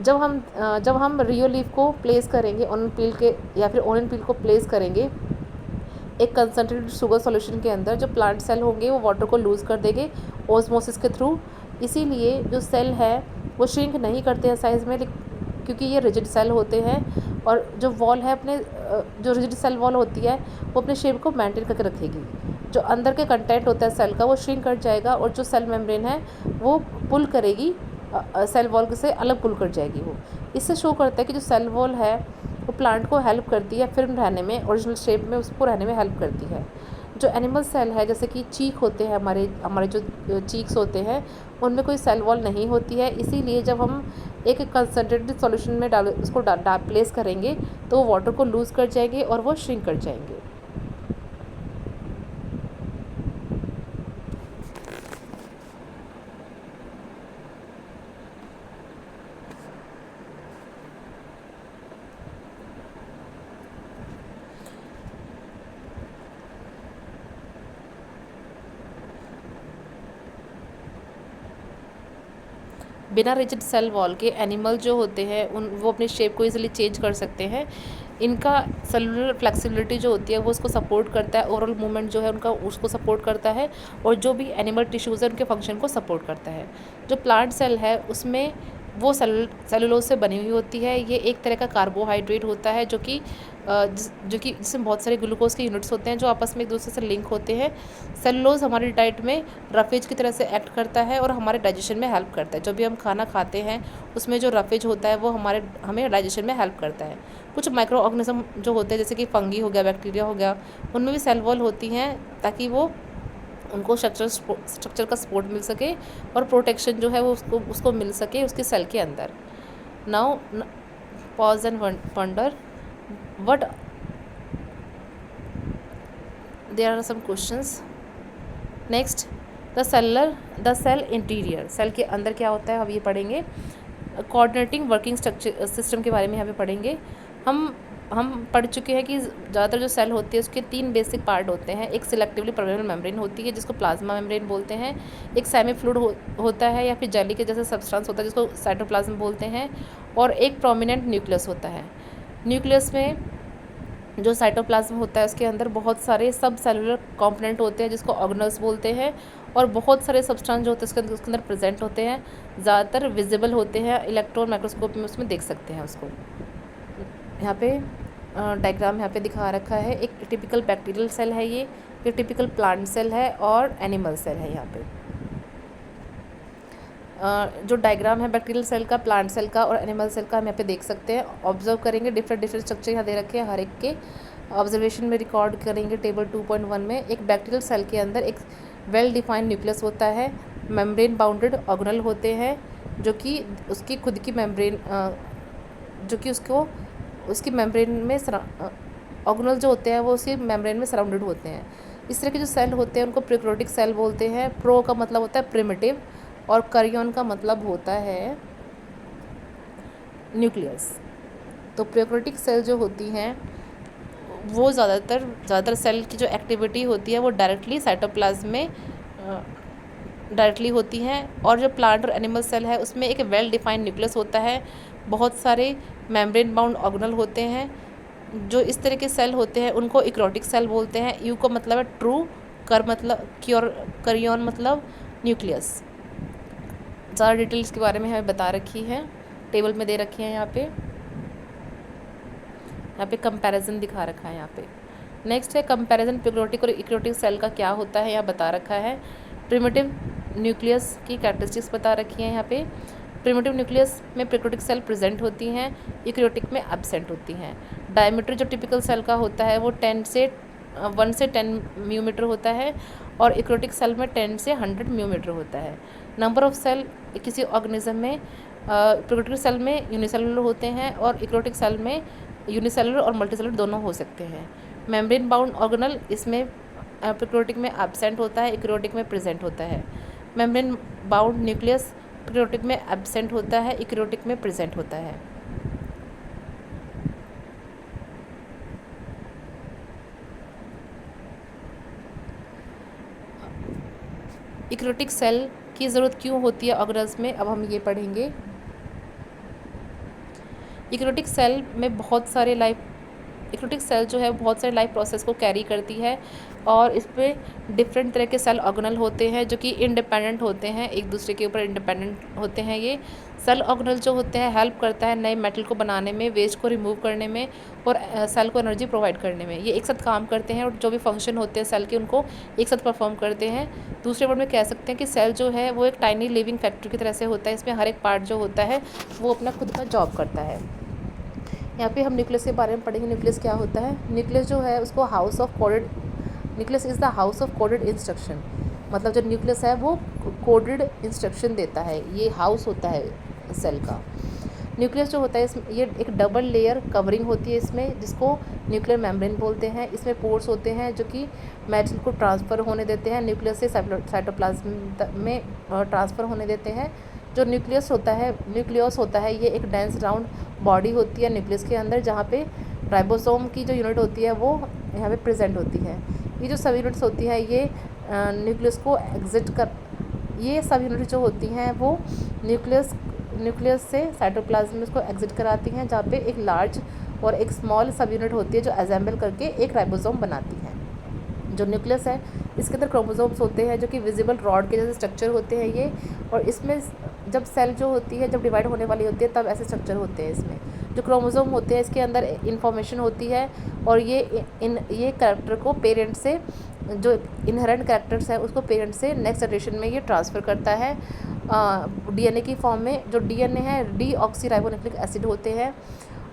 जब हम रियो लीफ को प्लेस करेंगे ऑनियन पील के या फिर ऑनियन पील को प्लेस करेंगे एक कंसनट्रेटेड शुगर सॉल्यूशन के अंदर, जो प्लांट सेल होंगे वो वाटर को लूज़ कर देंगे ऑस्मोसिस के थ्रू। इसीलिए जो सेल है वो श्रिंक नहीं करते हैं साइज़ में, क्योंकि ये रिजिड सेल होते हैं। और जो वॉल है अपने जो रिजिड सेल वॉल होती है वो अपने शेप को मेंटेन करके रखेगी। जो अंदर के कंटेंट होता है सेल का वो श्रिंक कर जाएगा और जो सेल मेम्ब्रेन है वो पुल करेगी, सेल वॉल से अलग पुल कर जाएगी वो। इससे शो करता है कि जो सेल वॉल है वो प्लांट को हेल्प करती है फिल्म रहने में, ओरिजिनल शेप में उसको रहने में हेल्प करती है। जो एनिमल सेल है जैसे कि चीक होते हैं, हमारे जो चीक्स होते हैं उनमें कोई सेल वॉल नहीं होती है। इसीलिए जब हम एक कंसनट्रेटेड सॉल्यूशन में उसको प्लेस करेंगे तो वो वाटर को लूज़ कर जाएंगे और वो श्रिंक कर जाएंगे। बिना रिजिड सेल वॉल के एनिमल जो होते हैं वो अपनी शेप को इजीली चेंज कर सकते हैं। इनका सेलुलर फ्लेक्सिबिलिटी जो होती है वो उसको सपोर्ट करता है, ओवरऑल मूवमेंट जो है उनका उसको सपोर्ट करता है, और जो भी एनिमल टिश्यूज़ है उनके फंक्शन को सपोर्ट करता है। जो प्लांट सेल है उसमें वो सेलुलोज से बनी हुई होती है। ये एक तरह का कार्बोहाइड्रेट होता है जो कि जिसमें बहुत सारे ग्लूकोज के यूनिट्स होते हैं जो आपस में एक दूसरे से लिंक होते हैं। सेलुलोज हमारी डाइट में रफेज की तरह से एक्ट करता है और हमारे डाइजेशन में हेल्प करता है। जब भी हम खाना खाते हैं उसमें जो रफेज होता है वो हमें डाइजेशन में हेल्प करता है। कुछ माइक्रो ऑर्गेनिज्म जो होते हैं जैसे कि फंगी हो गया, बैक्टीरिया हो गया, उनमें भी सेल वॉल होती हैं ताकि वो उनको स्ट्रक्चर का सपोर्ट मिल सके और प्रोटेक्शन जो है वो उसको मिल सके उसके सेल के अंदर। Now pause and wonder what there are some questions. Next the cell interior. Cell के अंदर क्या होता है हम ये पढ़ेंगे। कोऑर्डिनेटिंग वर्किंग स्ट्रक्चर सिस्टम के बारे में यहाँ पे पढ़ेंगे। हम पढ़ चुके हैं कि ज़्यादातर जो सेल होती है उसके 3 बेसिक पार्ट होते हैं। एक सिलेक्टिवली परमेबल मेम्ब्रेन होती है जिसको प्लाज्मा मेम्ब्रेन बोलते हैं, एक सेमी फ्लूइड होता है या फिर जेली के जैसे सब्सटेंस होता है जिसको साइटोप्लाज्म बोलते हैं, और एक प्रोमिनेंट न्यूक्लियस होता है। न्यूक्लियस में जो साइटोप्लाज्म होता है उसके अंदर बहुत सारे सब सेलुलर कॉम्पोनेंट होते हैं जिसको ऑर्गेनल्स बोलते हैं, और बहुत सारे सब्सटेंस जो होते हैं उसके अंदर प्रेजेंट होते हैं, ज़्यादातर विजिबल होते हैं, इलेक्ट्रॉन माइक्रोस्कोप में उसमें देख सकते हैं उसको। यहाँ पे डायग्राम यहाँ पे दिखा रखा है। एक टिपिकल बैक्टीरियल सेल है ये टिपिकल प्लांट सेल है और एनिमल सेल है। यहाँ पे जो डायग्राम है बैक्टीरियल सेल का, प्लांट सेल का और एनिमल सेल का हम यहाँ पे देख सकते हैं। ऑब्जर्व करेंगे डिफरेंट स्ट्रक्चर यहाँ दे रखे हैं, हर एक के ऑब्जर्वेशन में रिकॉर्ड करेंगे। टेबल 2.1 में एक बैक्टीरियल सेल के अंदर एक वेल डिफाइंड न्यूक्लियस होता है, मेम्ब्रेन बाउंडेड ऑर्गेनल होते हैं जो कि उसकी खुद की मेम्ब्रेन जो कि उसकी मेम्ब्रेन में ऑर्गेनल जो होते हैं वो उसकी मेम्ब्रेन में सराउंडेड होते हैं। इस तरह के जो सेल होते हैं उनको प्रोकैरियोटिक सेल बोलते हैं। प्रो का मतलब होता है प्रिमिटिव और करियन का मतलब होता है न्यूक्लियस। तो प्रोकैरियोटिक सेल जो होती हैं वो ज़्यादातर सेल की जो एक्टिविटी होती है वो डायरेक्टली साइटोप्लाज्म में डायरेक्टली होती हैं। और जो प्लांट और एनिमल सेल है उसमें एक वेल डिफाइंड न्यूक्लियस होता है, बहुत सारे मेम्ब्रेन बाउंड ऑर्गेनल होते हैं। जो इस तरह के सेल होते हैं उनको इक्रोटिक सेल बोलते हैं। यू का मतलब है ट्रू, कर मतलब करियन मतलब न्यूक्लियस। ज़्यादा डिटेल्स के बारे में हमें बता रखी है, टेबल में दे रखी है। यहाँ पे कंपैरिजन दिखा रखा है यहाँ पे। नेक्स्ट है कंपैरिजन प्रोकैरियोटिक और यूकैरियोटिक सेल का क्या होता है, यहाँ बता रखा है। प्रिमिटिव न्यूक्लियस की कैरेक्टरिस्टिक्स बता रखी है यहाँ पे। प्रिमिटिव न्यूक्लियस में प्रोकैरियोटिक सेल प्रेजेंट होती हैं, यूकैरियोटिक में एब्सेंट होती हैं। डायमीटर जो टिपिकल सेल का होता है वो 1 से 10 म्यूमीटर होता है और यूकैरियोटिक सेल में 10 से 100 म्यूमीटर होता है। नंबर ऑफ सेल किसी ऑर्गेनिज्म में प्रोकैरियोटिक सेल में यूनिसेलुलर होते हैं और यूकैरियोटिक सेल में यूनिसेलुलर और मल्टीसेलुलर दोनों हो सकते हैं। मेम्ब्रेन बाउंड ऑर्गेनल इसमें प्रोकैरियोटिक में एब्सेंट होता है, यूकैरियोटिक में प्रेजेंट होता है। मेम्ब्रेन बाउंड न्यूक्लियस प्रोकैरियोटिक में एब्सेंट होता है, यूकैरियोटिक में प्रेजेंट होता है। यूकैरियोटिक सेल की ज़रूरत क्यों होती है ऑर्गेनिज्म में, अब हम ये पढ़ेंगे। यूकैरियोटिक सेल में बहुत सारे यूकैरियोटिक सेल जो है बहुत सारे लाइफ प्रोसेस को कैरी करती है और इस पर डिफरेंट तरह के सेल ऑर्गेनल होते हैं जो कि इंडिपेंडेंट होते हैं, एक दूसरे के ऊपर इंडिपेंडेंट होते हैं। ये सेल ऑर्गेनल जो होते हैं हेल्प करता है नए मेटल को बनाने में, वेस्ट को रिमूव करने में और सेल को एनर्जी प्रोवाइड करने में। ये एक साथ काम करते हैं और जो भी फंक्शन होते हैं सेल के उनको एक साथ परफॉर्म करते हैं। दूसरे वर्ड में कह सकते हैं कि सेल जो है वो एक टाइनी लिविंग फैक्ट्री की तरह से होता है, इसमें हर एक पार्ट जो होता है वो अपना खुद का जॉब करता है। यहाँ पे हम न्यूक्लियस के बारे में पढ़ेंगे। न्यूक्लियस क्या होता है? न्यूक्लियस जो है उसको house of coded, nucleus is the house of coded instruction. मतलब जो न्यूक्लियस है वो कोडेड इंस्ट्रक्शन देता है, ये हाउस होता है सेल का। न्यूक्लियस जो होता है इसमें ये एक डबल लेयर कवरिंग होती है इसमें, जिसको न्यूक्लियर मेम्ब्रेन बोलते हैं। इसमें पोर्स होते हैं जो कि मेटल को ट्रांसफ़र होने देते हैं, न्यूक्लियस से साइटोप्लाज्म में ट्रांसफ़र होने देते हैं। जो न्यूक्लियस होता है ये एक डेंस राउंड बॉडी होती है न्यूक्लियस के अंदर, जहाँ पे राइबोसोम की जो यूनिट होती है वो यहाँ पे प्रेजेंट होती है। ये जो सब यूनिट्स होती है ये न्यूक्लियस को ये सब यूनिट जो होती हैं वो न्यूक्लियस से साइटोप्लाज्म में उसको एग्जिट कराती हैं, जहाँ पे एक लार्ज और एक स्मॉल सब यूनिट होती है जो असेंबल करके एक राइबोसोम बनाती है। जो न्यूक्लियस है इसके अंदर क्रोमोसोम्स होते हैं जो कि विजिबल रॉड के जैसे स्ट्रक्चर होते हैं ये, और इसमें जब सेल जो होती है जब डिवाइड होने वाली होती है तब ऐसे स्ट्रक्चर होते हैं। इसमें जो क्रोमोसोम होते हैं इसके अंदर इंफॉर्मेशन होती है और ये कैरेक्टर को पेरेंट से, जो इनहेरेंट कैरेक्टर्स है उसको पेरेंट से नेक्स्ट जनरेशन में ये ट्रांसफ़र करता है डीएनए की फॉर्म में। जो डीएनए है डीऑक्सीराइबोन्यूक्लिक एसिड होते हैं,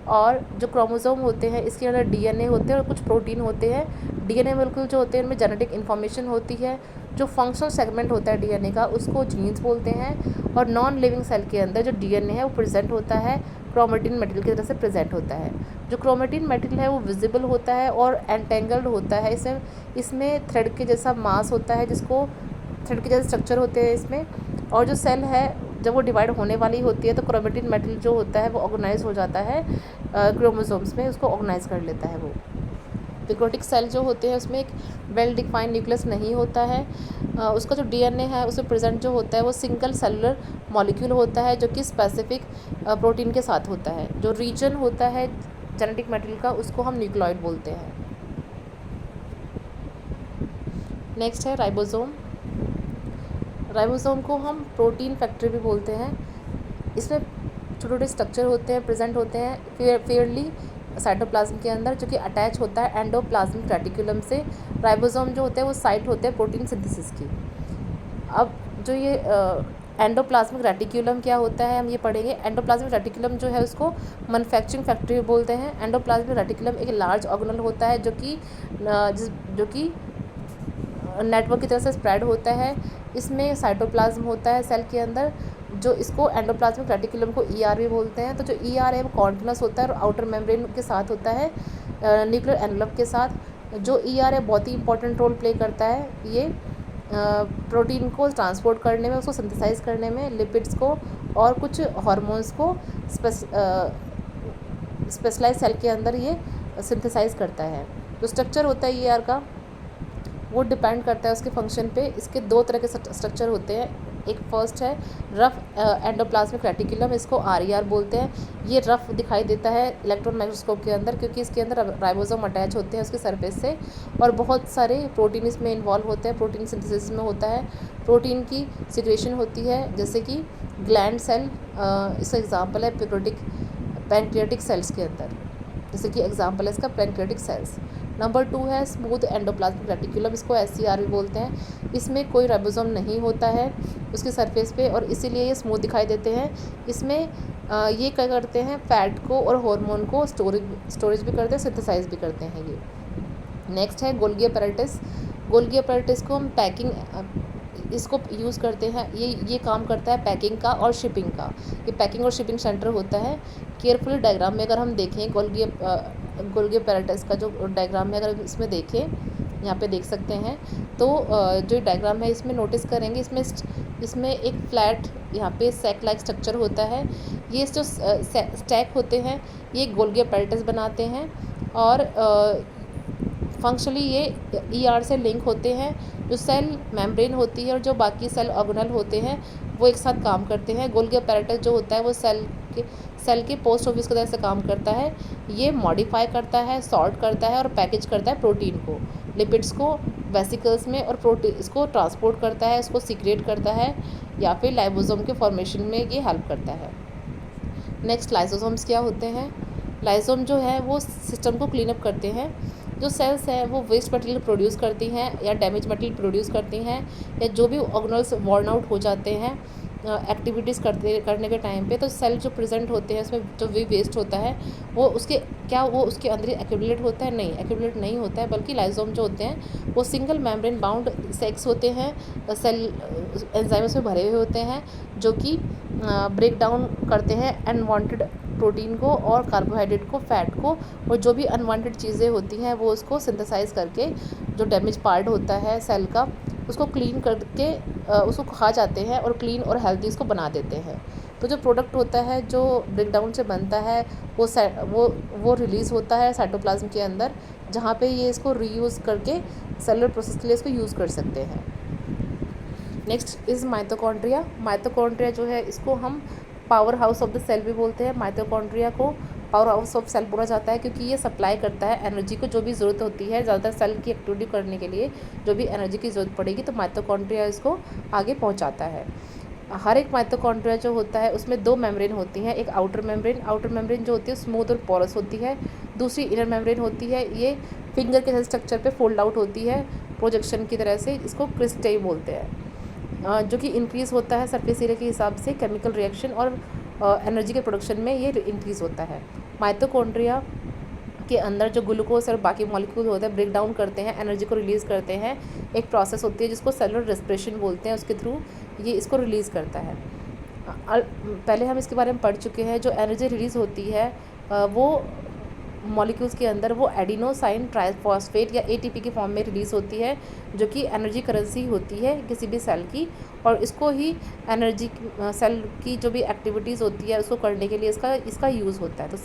और जो क्रोमोसोम होते हैं इसके अंदर डीएनए होते हैं और कुछ प्रोटीन होते हैं। डीएनए मोलेक्यूल जो होते हैं इनमें जेनेटिक इन्फॉर्मेशन होती है। जो फंक्शनल सेगमेंट होता है डीएनए का उसको जीन्स बोलते हैं। और नॉन लिविंग सेल के अंदर जो डीएनए है वो प्रेजेंट होता है, क्रोमेटिन मेटल की तरह से प्रेजेंट होता है। जो क्रोमेटिन मेटल है वो विजिबल होता है और एंटेंगल्ड होता है। इसमें थ्रेड के जैसा मास होता है, जिसको थ्रेड के जैसे स्ट्रक्चर होते हैं इसमें। और जो सेल है जब वो डिवाइड होने वाली होती है तो क्रोमेटिन मेटल जो होता है वो ऑर्गेनाइज हो जाता है क्रोमोसोम्स में, उसको ऑर्गेनाइज कर लेता है वो। यूकैरियोटिक सेल जो होते हैं उसमें एक वेल डिफाइंड न्यूक्लियस नहीं होता है। उसका जो डीएनए है उसमें प्रेजेंट जो होता है वो सिंगल सेलुलर मॉलिक्यूल होता है जो कि स्पेसिफिक प्रोटीन के साथ होता है। जो रीजन होता है जेनेटिक मटेरियल का उसको हम न्यूक्लियोइड बोलते हैं। नेक्स्ट है राइबोसोम। राइबोसोम को हम प्रोटीन फैक्ट्री भी बोलते हैं। इसमें छोटे छोटे स्ट्रक्चर होते हैं, प्रेजेंट होते हैं फेयरली साइटोप्लाज्म के अंदर, जो कि अटैच होता है एंडोप्लाज्मिक रेटिकुलम से। राइबोसोम जो होते हैं वो साइट होते हैं प्रोटीन सिंथेसिस की। अब जो ये एंडोप्लाज्मिक रेटिकुलम क्या होता है हम ये पढ़ेंगे। एंडोप्लाज्मिक रेटिकुलम जो है उसको मैन्युफैक्चरिंग फैक्ट्री बोलते हैं। एंडोप्लाज्मिक रेटिकुलम एक लार्ज ऑर्गेनल होता है जो कि नेटवर्क की तरह से स्प्रेड होता है। इसमें साइटोप्लाज्म होता है सेल के अंदर, जो इसको एंडोप्लाज्मिक रेटिकुलम को ईआर भी बोलते हैं। तो जो ईआर है वो कॉन्टिन्यूस होता है और आउटर मेम्ब्रेन के साथ होता है न्यूक्लियर एनवलप के साथ। जो ईआर है बहुत ही इंपॉर्टेंट रोल प्ले करता है ये प्रोटीन को ट्रांसपोर्ट करने में, उसको सिंथेसाइज करने में, लिपिड्स को और कुछ हार्मोन्स को स्पेशलाइज सेल के अंदर ये सिंथेसाइज करता है। जो स्ट्रक्चर होता है ER का वो डिपेंड करता है उसके फंक्शन पे। इसके दो तरह के स्ट्रक्चर होते हैं। एक फर्स्ट है रफ एंडोप्लाज्मिक रेटिकुलम, इसको RER बोलते हैं। ये रफ दिखाई देता है इलेक्ट्रॉन माइक्रोस्कोप के अंदर क्योंकि इसके अंदर राइबोसोम अटैच होते हैं उसके सरफेस से, और बहुत सारे प्रोटीन इसमें इन्वॉल्व होते हैं। प्रोटीन सिंथेसिस में होता है, प्रोटीन की सिक्रेशन होती है, जैसे कि ग्लैंड सेल इसका एग्जाम्पल है पैंक्रियाटिक सेल्स के अंदर, जैसे कि एग्जाम्पल है इसका पैंक्रियाटिक सेल्स। नंबर 2 है स्मूथ एंडोप्लाज्मिक रेटिकुलम, इसको SER भी बोलते हैं। इसमें कोई राइबोसोम नहीं होता है उसके सरफेस पे और इसीलिए ये स्मूथ दिखाई देते हैं। इसमें ये क्या करते हैं, फैट को और हार्मोन को स्टोरेज भी करते हैं, सिंथेसाइज भी करते हैं ये। नेक्स्ट है गोल्गी अपैरेटस। गोल्गी अपैरेटस को हम इसको यूज़ करते हैं, ये काम करता है पैकिंग का और शिपिंग का। ये पैकिंग और शिपिंग सेंटर होता है। केयरफुली डायग्राम में अगर हम देखें गोल्गी अपैरेटस का जो डायग्राम है, अगर इसमें देखें, यहाँ पे देख सकते हैं, तो जो डायग्राम है इसमें नोटिस करेंगे, इसमें एक फ्लैट यहाँ पे सैक लाइक स्ट्रक्चर होता है। ये जो स्टैक होते हैं ये गोल्गी अपैरेटस बनाते हैं और फंक्शनली ये ER से लिंक होते हैं। जो सेल मेम्ब्रेन होती है और जो बाकी सेल ऑर्गेनल होते हैं वो एक साथ काम करते हैं। गोल्गी अपैरेटस जो होता है वो सेल के पोस्ट ऑफिस की तरह से काम करता है। ये मॉडिफाई करता है, सॉर्ट करता है और पैकेज करता है प्रोटीन को, लिपिड्स को वेसिकल्स में, और प्रोटीन इसको ट्रांसपोर्ट करता है, इसको सीक्रेट करता है या फिर लाइबोसोम के फॉर्मेशन में ये हेल्प करता है। नेक्स्ट लाइसोसोम्स क्या होते हैं। लाइसोम जो है वो सिस्टम को क्लीन अप करते हैं। जो सेल्स हैं वो वेस्ट मटेरियल प्रोड्यूस करती हैं या डैमेज मटेरियल प्रोड्यूस करती हैं, या जो भी ऑर्गेनल्स वॉर्न आउट हो जाते हैं एक्टिविटीज़ करने के टाइम पे, तो सेल जो प्रेजेंट होते हैं उसमें जो भी वेस्ट होता है वो उसके अंदर ही एक्यूमुलेट होता है? नहीं, एक्यूमुलेट नहीं होता है, बल्कि लाइसोम जो होते हैं वो सिंगल मेम्ब्रेन बाउंड सेक्स होते हैं, सेल एंजाइम्स में भरे हुए होते हैं जो कि ब्रेक डाउन करते हैं अनवांटेड प्रोटीन को और कार्बोहाइड्रेट को, फैट को, और जो भी अनवांटेड चीज़ें होती हैं वो उसको सिंथेसाइज करके जो डैमेज पार्ट होता है सेल का उसको क्लीन करके उसको खा जाते हैं और क्लीन और हेल्दी इसको बना देते हैं। तो जो प्रोडक्ट होता है जो ब्रेकडाउन से बनता है वो रिलीज़ होता है साइटोप्लाज्म के अंदर, जहाँ पे ये इसको रीयूज़ करके सेलुलर प्रोसेस के लिए इसको यूज़ कर सकते हैं। Next is mitochondria. माइटोकॉन्ड्रिया जो है इसको हम power house of the cell भी बोलते हैं। माइटोकॉन्ड्रिया को पावर हाउस ऑफ सेल बोला जाता है क्योंकि ये सप्लाई करता है एनर्जी को, जो भी ज़रूरत होती है ज़्यादातर सेल की एक्टिविटी करने के लिए जो भी एनर्जी की ज़रूरत पड़ेगी तो माइटोकॉन्ड्रिया इसको आगे पहुंचाता है। हर एक माइटोकॉन्ड्रिया जो होता है उसमें 2 मेम्ब्रेन होती हैं। एक आउटर मेम्ब्रेन जो होती है स्मूथ और पोरस होती है, दूसरी इनर मेम्ब्रेन होती है, ये फिंगर के स्ट्रक्चर पे फोल्ड आउट होती है प्रोजेक्शन की तरह से, इसको क्रिस्टेई बोलते हैं, जो कि इंक्रीज़ होता है सरफेस एरिया के हिसाब से केमिकल रिएक्शन और एनर्जी के प्रोडक्शन में ये इंक्रीज़ होता है। माइटोकॉन्ड्रिया के अंदर जो ग्लूकोज और बाकी मॉलिक्यूल होते हैं ब्रेक डाउन करते हैं, एनर्जी को रिलीज़ करते हैं। एक प्रोसेस होती है जिसको सेलुलर रेस्पिरेशन बोलते हैं, उसके थ्रू ये इसको रिलीज़ करता है। पहले हम इसके बारे में पढ़ चुके हैं। जो एनर्जी रिलीज़ होती है वो मॉलिक्यूल्स के अंदर वो एडिनोसाइन ट्राइफॉस्फेट या ATP की फॉर्म में रिलीज़ होती है, जो कि एनर्जी करेंसी होती है किसी भी सेल की, और इसको ही एनर्जी सेल की जो भी एक्टिविटीज़ होती है उसको करने के लिए इसका यूज़ होता है। तो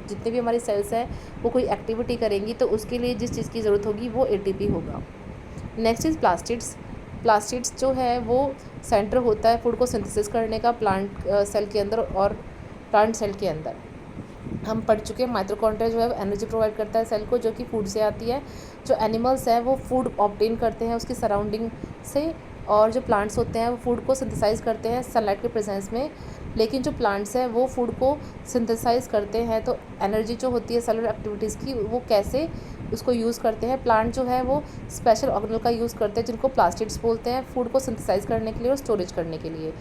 जितने भी हमारी सेल्स हैं वो कोई एक्टिविटी करेंगी तो उसके लिए जिस चीज़ की ज़रूरत होगी वो ATP होगा। नेक्स्ट इज़ प्लास्टिड्स जो है वो सेंटर होता है फूड को सिंथेसिस करने का प्लांट सेल के अंदर और प्लांट सेल के अंदर। हम पढ़ चुके हैं माइटोकॉन्ड्रिया जो है एनर्जी प्रोवाइड करता है सेल को, जो कि फूड से आती है। जो एनिमल्स हैं वो फूड ऑब्टेन करते हैं उसकी सराउंडिंग से, और जो प्लांट्स होते हैं वो फूड को सिंथेसाइज करते हैं सनलाइट के प्रेजेंस में। लेकिन जो प्लांट्स हैं वो फूड को सिंथेसाइज करते हैं तो एनर्जी जो होती है सेलुलर एक्टिविटीज़ की वो कैसे उसको यूज़ करते हैं। प्लांट जो है वो स्पेशल ऑर्गेनल का यूज़ करते हैं जिनको प्लास्टिड्स बोलते हैं, फूड को सिंथेसाइज करने के लिए और स्टोरेज करने के लिए।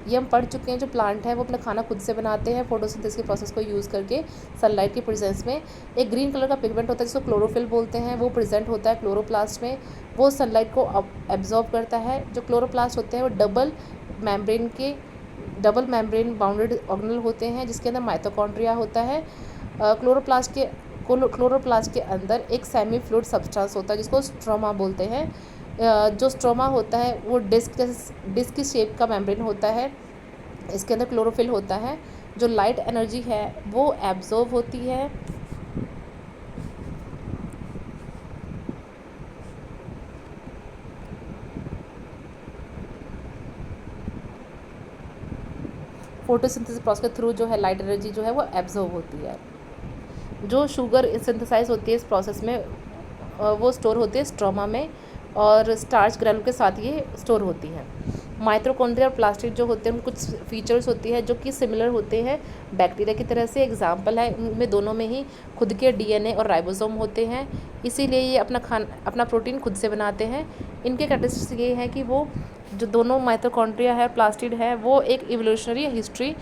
ये हम पढ़ चुके हैं, जो प्लांट है वो अपना खाना खुद से बनाते हैं फोटोसिंथेसिस के प्रोसेस को यूज़ करके सनलाइट के प्रेजेंस में। एक ग्रीन कलर का पिगमेंट होता है जिसको क्लोरोफिल बोलते हैं, वो प्रेजेंट होता है क्लोरोप्लास्ट में, वो सनलाइट को एब्जॉर्ब करता है। जो क्लोरोप्लास्ट होते हैं वो डबल मेम्ब्रेन बाउंडेड ऑर्गेनल होते हैं जिसके अंदर माइटोकॉन्ड्रिया होता है। क्लोरोप्लास्ट के अंदर एक सेमी फ्लूइड सब्सटेंस होता है जिसको स्ट्रोमा बोलते हैं। जो स्ट्रोमा होता है वो डिस्क की शेप का मेम्ब्रेन होता है इसके अंदर क्लोरोफिल होता है। जो लाइट एनर्जी है वो एब्जॉर्ब होती है फोटोसिंथेसिस प्रोसेस के थ्रू, जो है लाइट एनर्जी जो है वो एब्जॉर्ब होती है। जो शुगर सिंथेसाइज होती है इस प्रोसेस में वो स्टोर होती है स्ट्रोमा में, और स्टार्च ग्रैनुल के साथ ये स्टोर होती हैं। माइटोकॉन्ड्रिया और प्लास्टिड जो होते हैं उनमें कुछ फीचर्स होती है जो कि सिमिलर होते हैं बैक्टीरिया की तरह से। एग्जाम्पल है, उनमें दोनों में ही खुद के डीएनए और राइबोसोम होते हैं, इसीलिए ये अपना प्रोटीन खुद से बनाते हैं। इनके कैरेक्टरिस्टिक्स ये हैं कि वो जो दोनों माइटोकॉन्ड्रिया है, प्लास्टिड है, वो एक इवोल्यूशनरी हिस्ट्री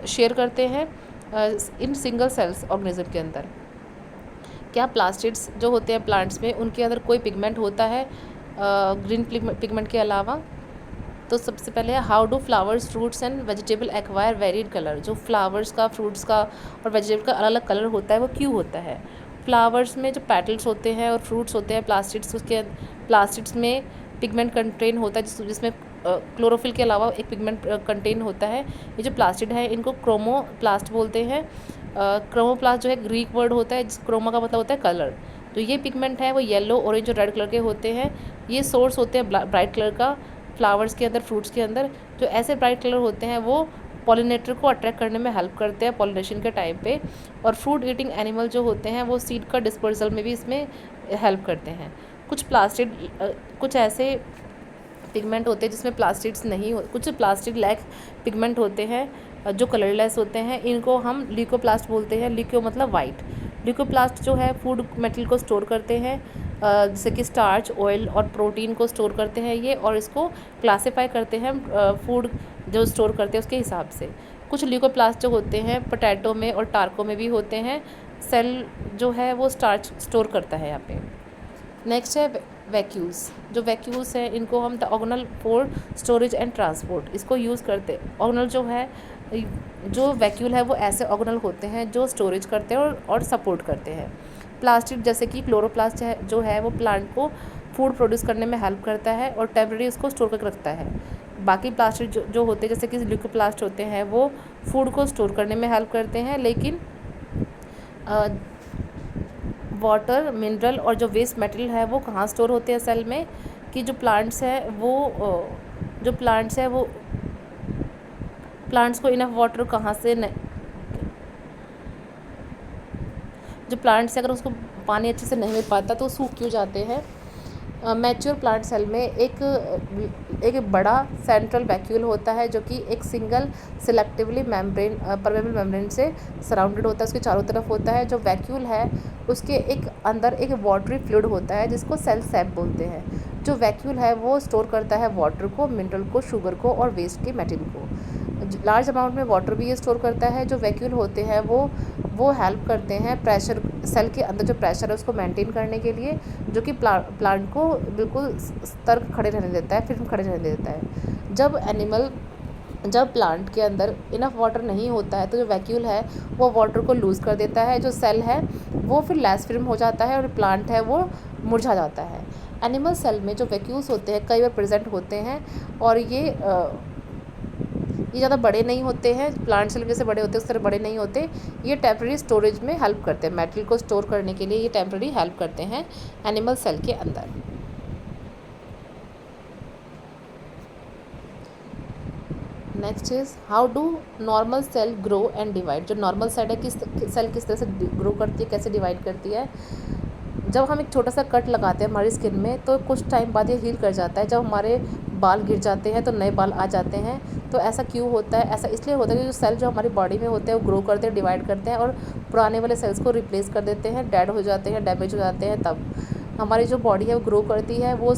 शेयर करते हैं इन सिंगल सेल्स ऑर्गेनिज्म के अंदर। क्या प्लास्टिड्स जो होते हैं प्लांट्स में, उनके अंदर कोई पिगमेंट होता है ग्रीन पिगमेंट के अलावा? तो सबसे पहले है, how do flowers, fruits and vegetable acquire varied colour. जो फ्लावर्स का, फ्रूट्स का और वेजिटेबल का अलग अलग कलर होता है वो क्यों होता है? फ्लावर्स में जो पेटल्स होते हैं और फ्रूट्स होते हैं प्लास्टिड्स में पिगमेंट कंटेन होता है जिसमें क्लोरोफिल के अलावा एक पिगमेंट कंटेन होता है। ये जो प्लास्टिड है इनको क्रोमोप्लास्ट बोलते हैं। क्रोमोप्लास्ट जो है ग्रीक वर्ड होता है, जिस क्रोमा का मतलब होता है कलर। तो ये पिगमेंट है वो येलो, ऑरेंज और रेड कलर के होते हैं। ये सोर्स होते हैं ब्राइट कलर का फ्लावर्स के अंदर, फ्रूट्स के अंदर। जो ऐसे ब्राइट कलर होते हैं वो पॉलिनेटर को अट्रैक्ट करने में हेल्प करते हैं पॉलिनेशन के टाइम पे। और फ्रूट ईटिंग एनिमल जो होते हैं वो सीड का डिस्पर्सल में भी इसमें हेल्प करते हैं। कुछ ऐसे पिगमेंट होते हैं जिसमें प्लास्टिड्स नहीं हो, कुछ प्लास्टिड लैक पिगमेंट होते हैं जो कलरलेस होते हैं, इनको हम ल्यूकोप्लास्ट बोलते हैं। ल्यूको मतलब वाइट। ल्यूकोप्लास्ट जो है फूड मेटेरियल को स्टोर करते हैं, जैसे कि स्टार्च, ऑयल और प्रोटीन को स्टोर करते हैं ये, और इसको क्लासीफाई करते हैं फूड जो स्टोर करते हैं उसके हिसाब से। कुछ ल्यूकोप्लास्ट जो होते हैं पोटैटो में और टार्को में भी होते हैं। सेल जो है वो स्टार्च स्टोर करता है यहाँ पे। नेक्स्ट है वैक्यूल्स। जो वैक्यूल्स हैं इनको हम the organelle for storage and transport इसको यूज़ करते हैं। ऑर्गेनल जो है, जो वैक्यूल है वो ऐसे ऑर्गेनल होते हैं जो स्टोरेज करते हैं और सपोर्ट करते हैं। प्लास्टिक जैसे कि क्लोरोप्लास्ट जो है वो प्लांट को फूड प्रोड्यूस करने में हेल्प करता है और टेम्परेरी उसको स्टोर करके रखता है। बाकी प्लास्टिक जो होते हैं जैसे कि ल्यूकोप्लास्ट होते हैं वो फूड को स्टोर करने में हेल्प करते हैं, लेकिन वाटर, मिनरल और जो वेस्ट मटेरियल है वो कहाँ स्टोर होते हैं सेल में? कि जो प्लांट्स है वो प्लांट्स को इनफ वाटर कहाँ से जो प्लांट्स है अगर उसको पानी अच्छे से नहीं मिल पाता तो सूख क्यों जाते हैं? मैच्योर प्लांट सेल में एक बड़ा सेंट्रल वैक्यूल होता है जो कि एक सिंगल सिलेक्टिवली परमेबल मेम्ब्रेन से सराउंडेड होता है, उसके चारों तरफ होता है। जो वैक्यूल है उसके अंदर एक वाटरी फ्लूइड होता है जिसको सेल सैप बोलते हैं। जो वैक्यूल है वो स्टोर करता है वाटर को, मिनरल को, शुगर को और वेस्ट के मेटेरियल को। लार्ज अमाउंट में वाटर भी ये स्टोर करता है। जो वैक्यूल होते हैं वो हेल्प करते हैं प्रेशर, सेल के अंदर जो प्रेशर है उसको मेंटेन करने के लिए, जो कि प्लांट को बिल्कुल सतर्क खड़े रहने देता है, फिर खड़े रहने देता है। जब प्लांट के अंदर इनफ वाटर नहीं होता है तो जो वैक्यूल है वो वाटर को लूज़ कर देता है। जो सेल है वो फिर लेस फिल्म हो जाता है और प्लांट है वो मुरझा जाता है। एनिमल सेल में जो वैक्यूल्स होते हैं कई बार प्रेजेंट होते हैं और ये ज़्यादा बड़े नहीं होते हैं, प्लांट सेल जैसे बड़े होते हैं उस तरह बड़े नहीं होते। ये टेम्प्रेरी स्टोरेज में हेल्प करते हैं, मेटेरियल को स्टोर करने के लिए ये टेम्प्रेरी हेल्प करते हैं एनिमल सेल के अंदर। Next is how do normal cell grow and divide. जो नॉर्मल सेल है सेल किस तरह से ग्रो करती है, कैसे डिवाइड करती है? जब हम एक छोटा सा कट लगाते हैं हमारी स्किन में तो कुछ टाइम बाद ये हील कर जाता है। जब हमारे बाल गिर जाते हैं तो नए बाल आ जाते हैं। तो ऐसा क्यों होता है? ऐसा इसलिए होता है कि जो सेल जो हमारी बॉडी में होते हैं वो ग्रो करते हैं, डिवाइड करते हैं और पुराने वाले सेल्स को रिप्लेस कर देते हैं, डेड हो जाते हैं, डैमेज हो जाते हैं। तब हमारी जो बॉडी है वो ग्रो करती है। वो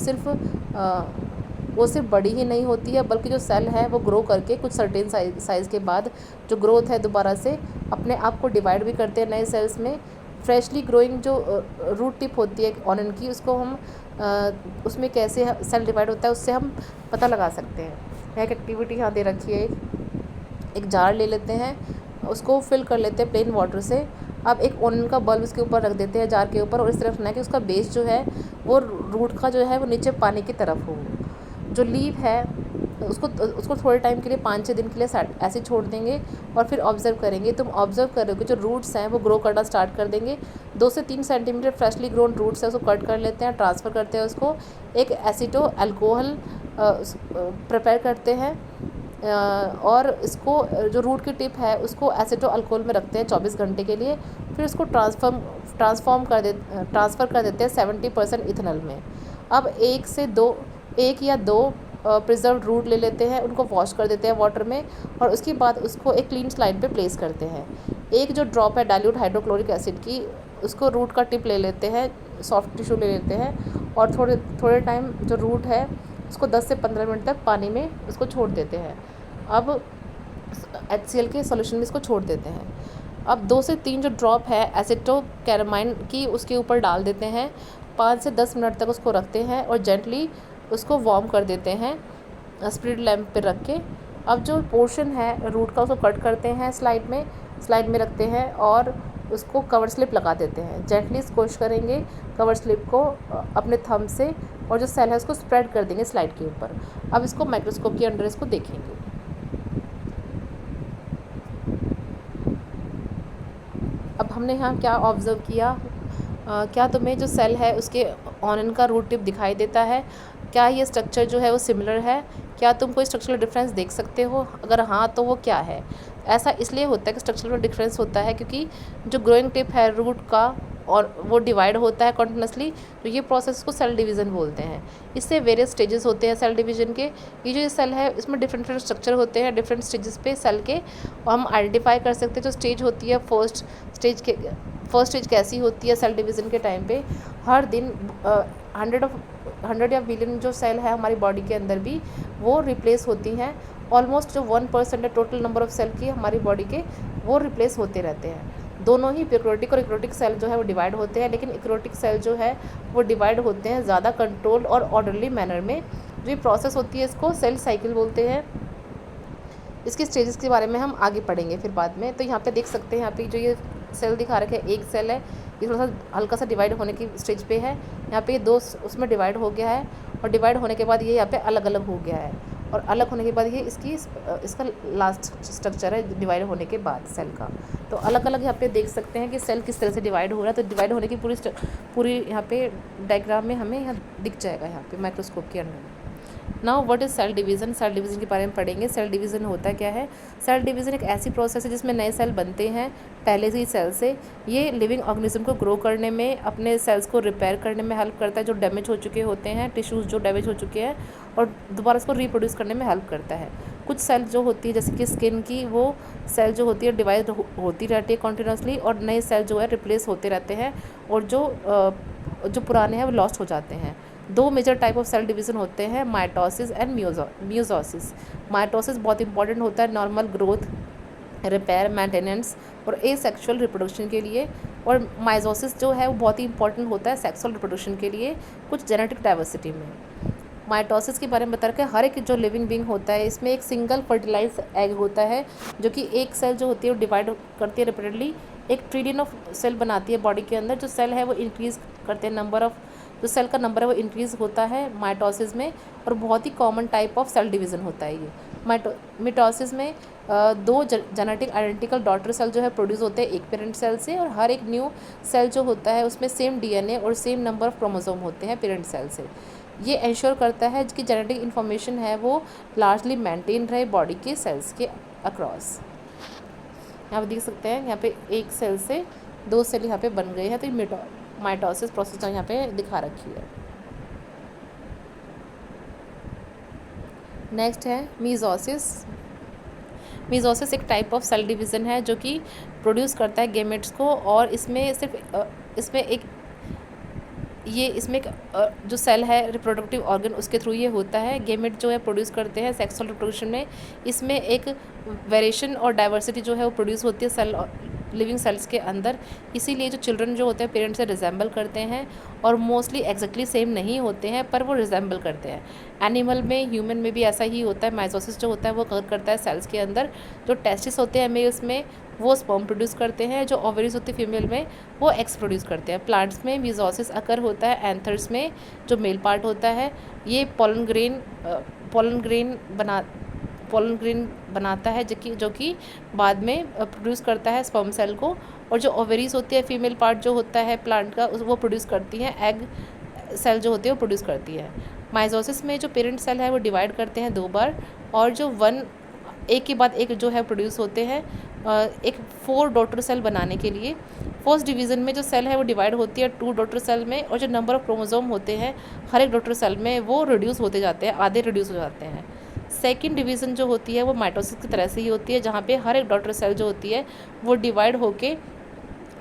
सिर्फ बड़ी ही नहीं होती है बल्कि जो सेल है वो ग्रो करके कुछ सर्टेन साइज़ के बाद जो ग्रोथ है दोबारा से अपने आप को डिवाइड भी करते हैं नए सेल्स में। फ्रेशली ग्रोइंग जो रूट टिप होती है ऑनियन की, उसको हम उसमें कैसे सेल डिवाइड होता है उससे हम पता लगा सकते हैं। एक एक्टिविटी यहाँ दे रखी है, एक जार ले लेते हैं, उसको फिल कर लेते हैं प्लेन वाटर से। अब एक ऑनियन का बल्ब उसके ऊपर रख देते हैं जार के ऊपर और इस तरफ रखना है कि उसका बेस जो है वो रूट का जो है वो नीचे पानी की तरफ हो। जो लीफ है उसको उसको थोड़े टाइम के लिए 5-6 दिन के लिए ऐसे छोड़ देंगे और फिर ऑब्जर्व करेंगे। तुम ऑब्जर्व करोगे जो रूट्स हैं वो ग्रो करना स्टार्ट कर देंगे। 2 से 3 सेंटीमीटर फ्रेशली ग्रोन रूट्स है उसको कट कर लेते हैं, ट्रांसफ़र करते हैं उसको एक एसीटो अल्कोहल प्रिपेयर करते हैं और इसको जो रूट की टिप है उसको एसीटो अल्कोहल में रखते हैं 24 घंटे के लिए। फिर उसको ट्रांसफ़र कर देते हैं 70% इथेनॉल में। अब 1 या 2 प्रिजर्व्ड रूट ले लेते हैं, उनको वॉश कर देते हैं वाटर में और उसके बाद उसको एक क्लीन स्लाइड पे प्लेस करते हैं। एक जो ड्रॉप है डाइल्यूट हाइड्रोक्लोरिक एसिड की, उसको रूट का टिप ले लेते हैं, सॉफ्ट टिश्यू ले लेते हैं और थोड़े टाइम जो रूट है उसको 10 से 15 मिनट तक पानी में उसको छोड़ देते हैं। अब HCl के सॉल्यूशन में इसको छोड़ देते हैं। अब 2 से 3 जो ड्रॉप है एसिटोकैरामाइन की उसके ऊपर डाल देते हैं, 5 से 10 मिनट तक उसको रखते हैं और जेंटली उसको वार्म कर देते हैं स्पिरिट लैम्प पे रख के। अब जो पोर्शन है रूट का उसको कट करते हैं, स्लाइड में रखते हैं और उसको कवर स्लिप लगा देते हैं। जेंटली स्क्वॉश करेंगे कवर स्लिप को अपने थंब से और जो सेल है उसको स्प्रेड कर देंगे स्लाइड के ऊपर। अब इसको माइक्रोस्कोप के अंडर इसको देखेंगे। अब हमने यहाँ क्या ऑब्ज़र्व किया, क्या तुम्हें जो सेल है उसके ऑन का रूट टिप दिखाई देता है? क्या ये स्ट्रक्चर जो है वो सिमिलर है? क्या तुम कोई स्ट्रक्चरल डिफरेंस देख सकते हो? अगर हाँ तो वो क्या है? ऐसा इसलिए होता है कि स्ट्रक्चरल डिफरेंस होता है क्योंकि जो ग्रोइंग टिप है रूट का और वो डिवाइड होता है कॉन्टिन्यूसली, तो ये प्रोसेस को सेल डिवीज़न बोलते हैं। इससे वेरियस स्टेजेस होते हैं सेल डिवीज़न के। ये जो सेल है इसमें डिफरेंट स्ट्रक्चर होते हैं डिफरेंट स्टेजेस पे सेल के, और हम आइडेंटिफाई कर सकते हैं जो स्टेज होती है फर्स्ट स्टेज कैसी होती है सेल डिवीज़न के टाइम पे। हर दिन 100 या बिलियन जो सेल है हमारी बॉडी के अंदर भी वो रिप्लेस होती हैं। ऑलमोस्ट जो 1% है टोटल नंबर ऑफ़ सेल की हमारी बॉडी के, वो रिप्लेस होते रहते हैं। दोनों ही प्रोकैरियोटिक और यूकैरियोटिक सेल जो है वो डिवाइड होते हैं, लेकिन यूकैरियोटिक सेल जो है वो डिवाइड होते हैं ज़्यादा कंट्रोल्ड और ऑर्डरली मैनर में। जो ये प्रोसेस होती है इसको सेल साइकिल बोलते हैं। इसके स्टेजेस के बारे में हम आगे पढ़ेंगे फिर बाद में। तो यहाँ पे देख सकते हैं, यहाँ पे जो ये सेल दिखा रखे हैं, एक सेल है ये थोड़ा सा हल्का सा डिवाइड होने की स्टेज पे है। यहाँ पे 2 उसमें डिवाइड हो गया है और डिवाइड होने के बाद ये यहाँ पे अलग अलग हो गया है और अलग होने के बाद ये इसका लास्ट स्ट्रक्चर है डिवाइड होने के बाद सेल का। तो अलग अलग यहाँ पे देख सकते हैं कि सेल किस तरह से डिवाइड हो रहा है। तो डिवाइड होने की पूरी यहाँ पे डायग्राम में हमें यहाँ दिख जाएगा यहाँ पे माइक्रोस्कोप के अंदर। Now what is cell division? Cell division के बारे में पढ़ेंगे। सेल डिवीज़न होता क्या है? सेल डिवीज़न एक ऐसी प्रोसेस है जिसमें नए सेल बनते हैं पहले से ही सेल से। ये लिविंग ऑर्गेनिज्म को ग्रो करने में, अपने सेल्स को रिपेयर करने में हेल्प करता है जो डैमेज हो चुके होते हैं, टिश्यूज़ जो डैमेज हो चुके हैं, और दोबारा उसको रिप्रोड्यूस करने में हेल्प करता है। कुछ सेल जो होती है जैसे कि स्किन की, वो सेल जो होती है डिवाइड होती रहती है कॉन्टिन्यूसली और नए सेल जो है रिप्लेस होते रहते हैं और जो पुराने हैं वो लॉस्ट हो जाते हैं। 2 major type of cell division होते हैं, माइटोसिस एंड म्यूजोसिस। माइटोसिस बहुत इंपॉर्टेंट होता है नॉर्मल ग्रोथ, रिपेयर, मेंटेनेंस और एसेक्सुअल रिप्रोडक्शन के लिए, और माइजोसिस जो है वो बहुत ही इंपॉर्टेंट होता है सेक्सुअल रिप्रोडक्शन के लिए कुछ जेनेटिक डाइवर्सिटी में। माइटोसिस के बारे में बता रखा है, हर एक जो लिविंग बीइंग होता है इसमें एक सिंगल फर्टिलाइज एग होता है, जो कि एक सेल जो होती है वो डिवाइड करती है रिपीटेडली, एक ट्रिलियन ऑफ सेल बनाती है बॉडी के अंदर। जो सेल है वो इंक्रीज़ करते हैं, जो सेल का नंबर है वो इंक्रीज़ होता है माइटोसिस में, और बहुत ही common type of cell division होता है ये। मिटोसिस में 2 जेनेटिक आइडेंटिकल डॉटर सेल जो है प्रोड्यूस होते हैं एक पेरेंट सेल से, और हर एक न्यू सेल जो होता है उसमें सेम DNA और सेम नंबर ऑफ क्रोमोसोम होते हैं पेरेंट सेल से। ये इंश्योर करता है कि जेनेटिक इन्फॉर्मेशन है वो लार्जली मेंटेन रहे बॉडी के सेल्स के अक्रॉस। यहाँ पे देख सकते हैं, यहाँ पे एक सेल से 2 सेल यहाँ पे बन गए हैं, तो ये माइटोसिस प्रोसेस यहाँ पे दिखा रखी है। नेक्स्ट है मीजोसिस। मीजोसिस एक टाइप ऑफ सेल डिवीज़न है जो कि प्रोड्यूस करता है गेमेट्स को, और इसमें एक जो सेल है रिप्रोडक्टिव ऑर्गन उसके थ्रू ये होता है। गेमेट जो है प्रोड्यूस करते हैं सेक्सुअल रिप्रोडक्शन में। इसमें एक वेरिएशन और डाइवर्सिटी जो है वो प्रोड्यूस होती है लिविंग सेल्स के अंदर। इसीलिए जो चिल्ड्रन जो होते हैं पेरेंट्स से रिजेंबल करते हैं, और मोस्टली एग्जैक्टली सेम नहीं होते हैं पर वो रिजेंबल करते हैं। एनिमल में, ह्यूमन में भी ऐसा ही होता है। माइटोसिस जो होता है वो करता है सेल्स के अंदर। जो टेस्टिस होते हैं मेल्स में वो स्पर्म प्रोड्यूस करते हैं, जो ओवरीज होती है फीमेल में वो एग्स प्रोड्यूस करते हैं। प्लांट्स में मीजोसिस अकर होता है एंथर्स में जो मेल पार्ट होता है। ये पोलन ग्रेन पोलन ग्रेन बनाता है, जो कि बाद में प्रोड्यूस करता है स्पर्म सेल को। और जो ओवेरीज होती है, फीमेल पार्ट जो होता है प्लांट का, वो प्रोड्यूस करती है एग सेल जो होती है वो प्रोड्यूस करती है। माइटोसिस में जो पेरेंट सेल है वो डिवाइड करते हैं 2 बार, और जो एक के बाद एक जो है प्रोड्यूस होते हैं एक 4 डॉटर सेल बनाने के लिए। फर्स्ट डिवीज़न में जो सेल है वो डिवाइड होती है 2 डॉटर सेल में, और जो नंबर ऑफ क्रोमोसोम होते हैं हर एक डॉटर सेल में वो रिड्यूस होते जाते हैं, आधे रिड्यूस हो जाते हैं। सेकंड डिवीज़न जो होती है वो माइटोसिस की तरह से ही होती है, जहाँ पे हर एक डॉटर सेल जो होती है वो डिवाइड होके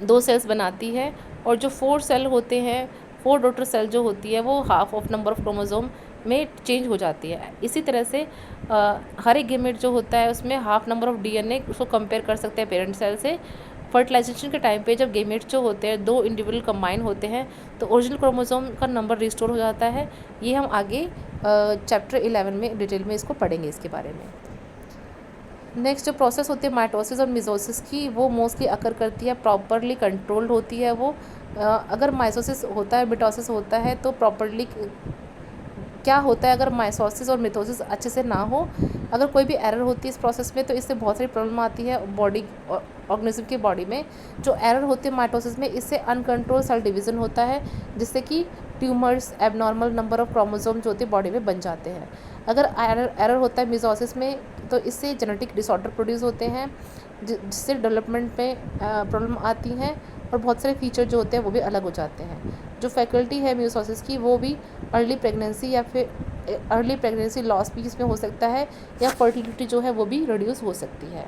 2 सेल्स बनाती है, और जो 4 सेल होते हैं, 4 डॉटर सेल जो होती है वो half of number of chromosome में चेंज हो जाती है। इसी तरह से हर एक गेमेट जो होता है उसमें हाफ नंबर ऑफ डीएनए, उसको कंपेयर कर सकते हैं पेरेंट सेल से। फर्टिलाइजेशन के टाइम पे जब गेमेट जो होते हैं 2 इंडिविजुअल कंबाइन होते हैं तो ओरिजिनल क्रोमोसोम का नंबर रिस्टोर हो जाता है। ये हम आगे चैप्टर 11 में डिटेल में इसको पढ़ेंगे इसके बारे में। नेक्स्ट जो प्रोसेस होती है माइटोसिस और मिजोसिस की, वो मोस्टली अकर करती है, प्रॉपरली कंट्रोल्ड होती है वो। अगर माइटोसिस होता है, मिटोसिस होता है, तो प्रॉपरली क्या होता है, अगर माइटोसिस और मिटोसिस अच्छे से ना हो, अगर कोई भी एरर होती है इस प्रोसेस में, तो इससे बहुत सारी प्रॉब्लम आती है बॉडी ऑर्गेनिज्म की बॉडी में। जो एरर होते हैं माइटोसिस में, इससे अनकंट्रोल सेल डिवीज़न होता है, जिससे कि tumours, abnormal number of chromosome जो होते हैं बॉडी में बन जाते हैं। अगर एरर होता है मिजोसिस में, तो इससे जेनेटिक डिसऑर्डर प्रोड्यूस होते हैं, जिससे डेवलपमेंट में प्रॉब्लम आती हैं, और बहुत सारे फीचर जो होते हैं वो भी अलग हो जाते हैं। जो फैकल्टी है मियोसिस की, वो भी अर्ली प्रेगनेंसी या फिर अर्ली प्रेगनेंसी लॉस भी इसमें हो सकता है, या फर्टिलिटी जो है वो भी रिड्यूस हो सकती है।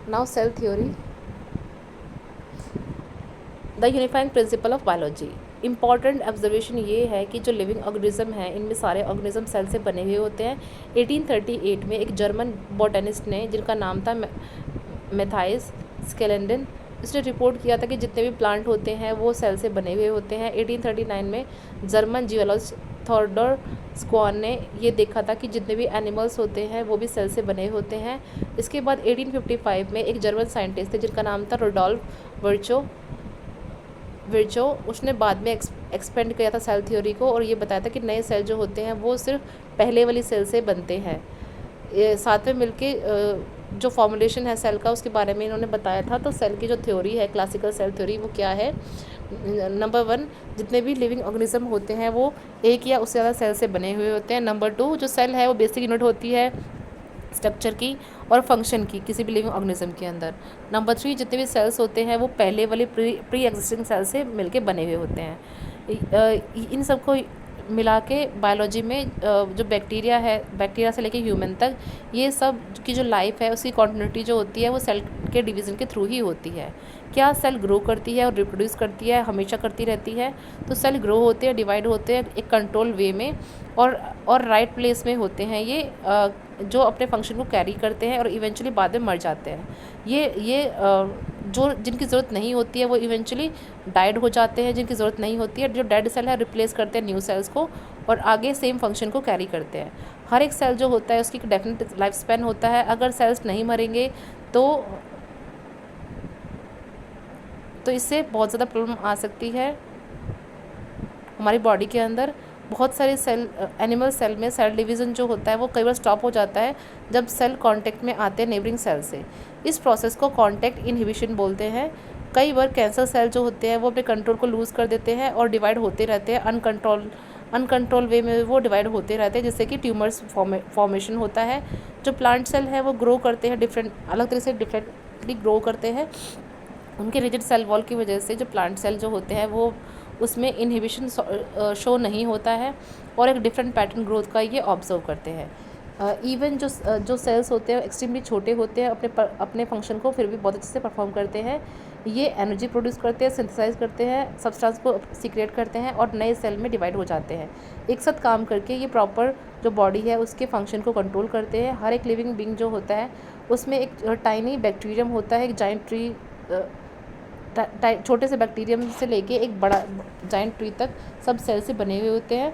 Now cell theory, the unifying principle of biology. Important observation ये है कि जो लिविंग ऑर्गेनिज्म है इनमें सारे ऑर्गेनिज्म सेल से बने हुए होते हैं। 1838 में एक जर्मन बॉटनिस्ट ने, जिनका नाम था मैथाइस स्केलेंडन, इसने रिपोर्ट किया था कि जितने भी प्लांट होते हैं वो सेल से बने हुए होते हैं। 1839 में जर्मन जियोलॉजिस्ट थॉर्डर स्क्वान ने ये देखा था कि जितने भी एनिमल्स होते हैं वो भी सेल से बने होते हैं। इसके बाद 1855 में एक जर्मन साइंटिस्ट थे जिनका नाम था रुडोल्फ विर्चो, उसने बाद में एक्सपेंड किया था सेल थ्योरी को, और ये बताया था कि नए सेल जो होते हैं वो सिर्फ पहले वाली सेल से बनते हैं। साथ में मिलके जो फॉर्मुलेशन है सेल का उसके बारे में इन्होंने बताया था। तो सेल की जो थ्योरी है, क्लासिकल सेल थ्योरी, वो क्या है? नंबर 1, जितने भी लिविंग ऑर्गेनिज्म होते हैं वो एक या उससे ज़्यादा सेल से बने हुए होते हैं। नंबर 2, जो सेल है वो बेसिक यूनिट होती है स्ट्रक्चर की और फंक्शन की किसी भी लिविंग ऑर्गेनिज्म के अंदर। नंबर 3, जितने भी सेल्स होते हैं वो पहले वाले प्री एग्जिस्टिंग सेल से मिलके बने हुए होते हैं। इन सबको मिला के बायोलॉजी में जो बैक्टीरिया है, बैक्टीरिया से लेके ह्यूमन तक, ये सब की जो लाइफ है उसकी कॉन्टिन्यूटी जो होती है वो सेल के डिवीज़न के थ्रू ही होती है। क्या सेल ग्रो करती है और रिप्रोड्यूस करती है? हमेशा करती रहती है। तो सेल ग्रो होते हैं, डिवाइड होते हैं एक कंट्रोल वे में, और राइट प्लेस में होते हैं ये, जो अपने फंक्शन को कैरी करते हैं और इवेंचुअली बाद में मर जाते हैं। ये जो जिनकी ज़रूरत नहीं होती है वो इवेंचुअली डाइड हो जाते हैं, जिनकी ज़रूरत नहीं होती है, जो डेड सेल है रिप्लेस करते हैं न्यू सेल्स को, और आगे सेम फंक्शन को कैरी करते हैं। हर एक सेल जो होता है उसकी एक डेफिनेट लाइफ स्पैन होता है। अगर सेल्स नहीं मरेंगे तो इससे बहुत ज़्यादा प्रॉब्लम आ सकती है हमारी बॉडी के अंदर। बहुत सारे सेल, एनिमल सेल में सेल डिवीज़न जो होता है वो कई बार स्टॉप हो जाता है जब सेल कांटेक्ट में आते हैं नेबरिंग सेल से। इस प्रोसेस को कांटेक्ट इनहिबिशन बोलते हैं। कई बार कैंसर सेल जो होते हैं वो अपने कंट्रोल को लूज़ कर देते हैं और डिवाइड होते रहते हैं, अनकंट्रोल वे में वो डिवाइड होते रहते हैं, जिससे कि ट्यूमर्स फॉर्मेशन होता है। जो प्लांट सेल है वो ग्रो करते हैं डिफरेंट, अलग तरह से डिफरेंटली ग्रो करते हैं। उनके रिजिड सेल वॉल की वजह से जो प्लांट सेल जो होते हैं वो उसमें इनहिबिशन शो नहीं होता है, और एक डिफरेंट पैटर्न ग्रोथ का ये ऑब्जर्व करते हैं। इवन जो सेल्स होते हैं एक्सट्रीमली छोटे होते हैं, अपने फंक्शन को फिर भी बहुत अच्छे से परफॉर्म करते हैं। ये एनर्जी प्रोड्यूस करते हैं, सिंथेसाइज करते हैं, सब्सटेंस को सीक्रेट करते हैं और नए सेल में डिवाइड हो जाते हैं। एक साथ काम करके ये प्रॉपर जो बॉडी है उसके फंक्शन को कंट्रोल करते हैं। हर एक लिविंग बीइंग जो होता है उसमें एक टाइनी बैक्टीरियम होता है, एक जाइंट ट्री, छोटे से बैक्टीरियम से लेके एक बड़ा जाइंट ट्री तक सब सेल से बने हुए होते हैं।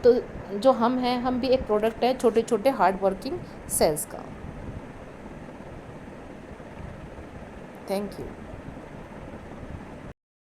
तो जो हम हैं, हम भी एक प्रोडक्ट है छोटे छोटे हार्ड वर्किंग सेल्स का। Thank you.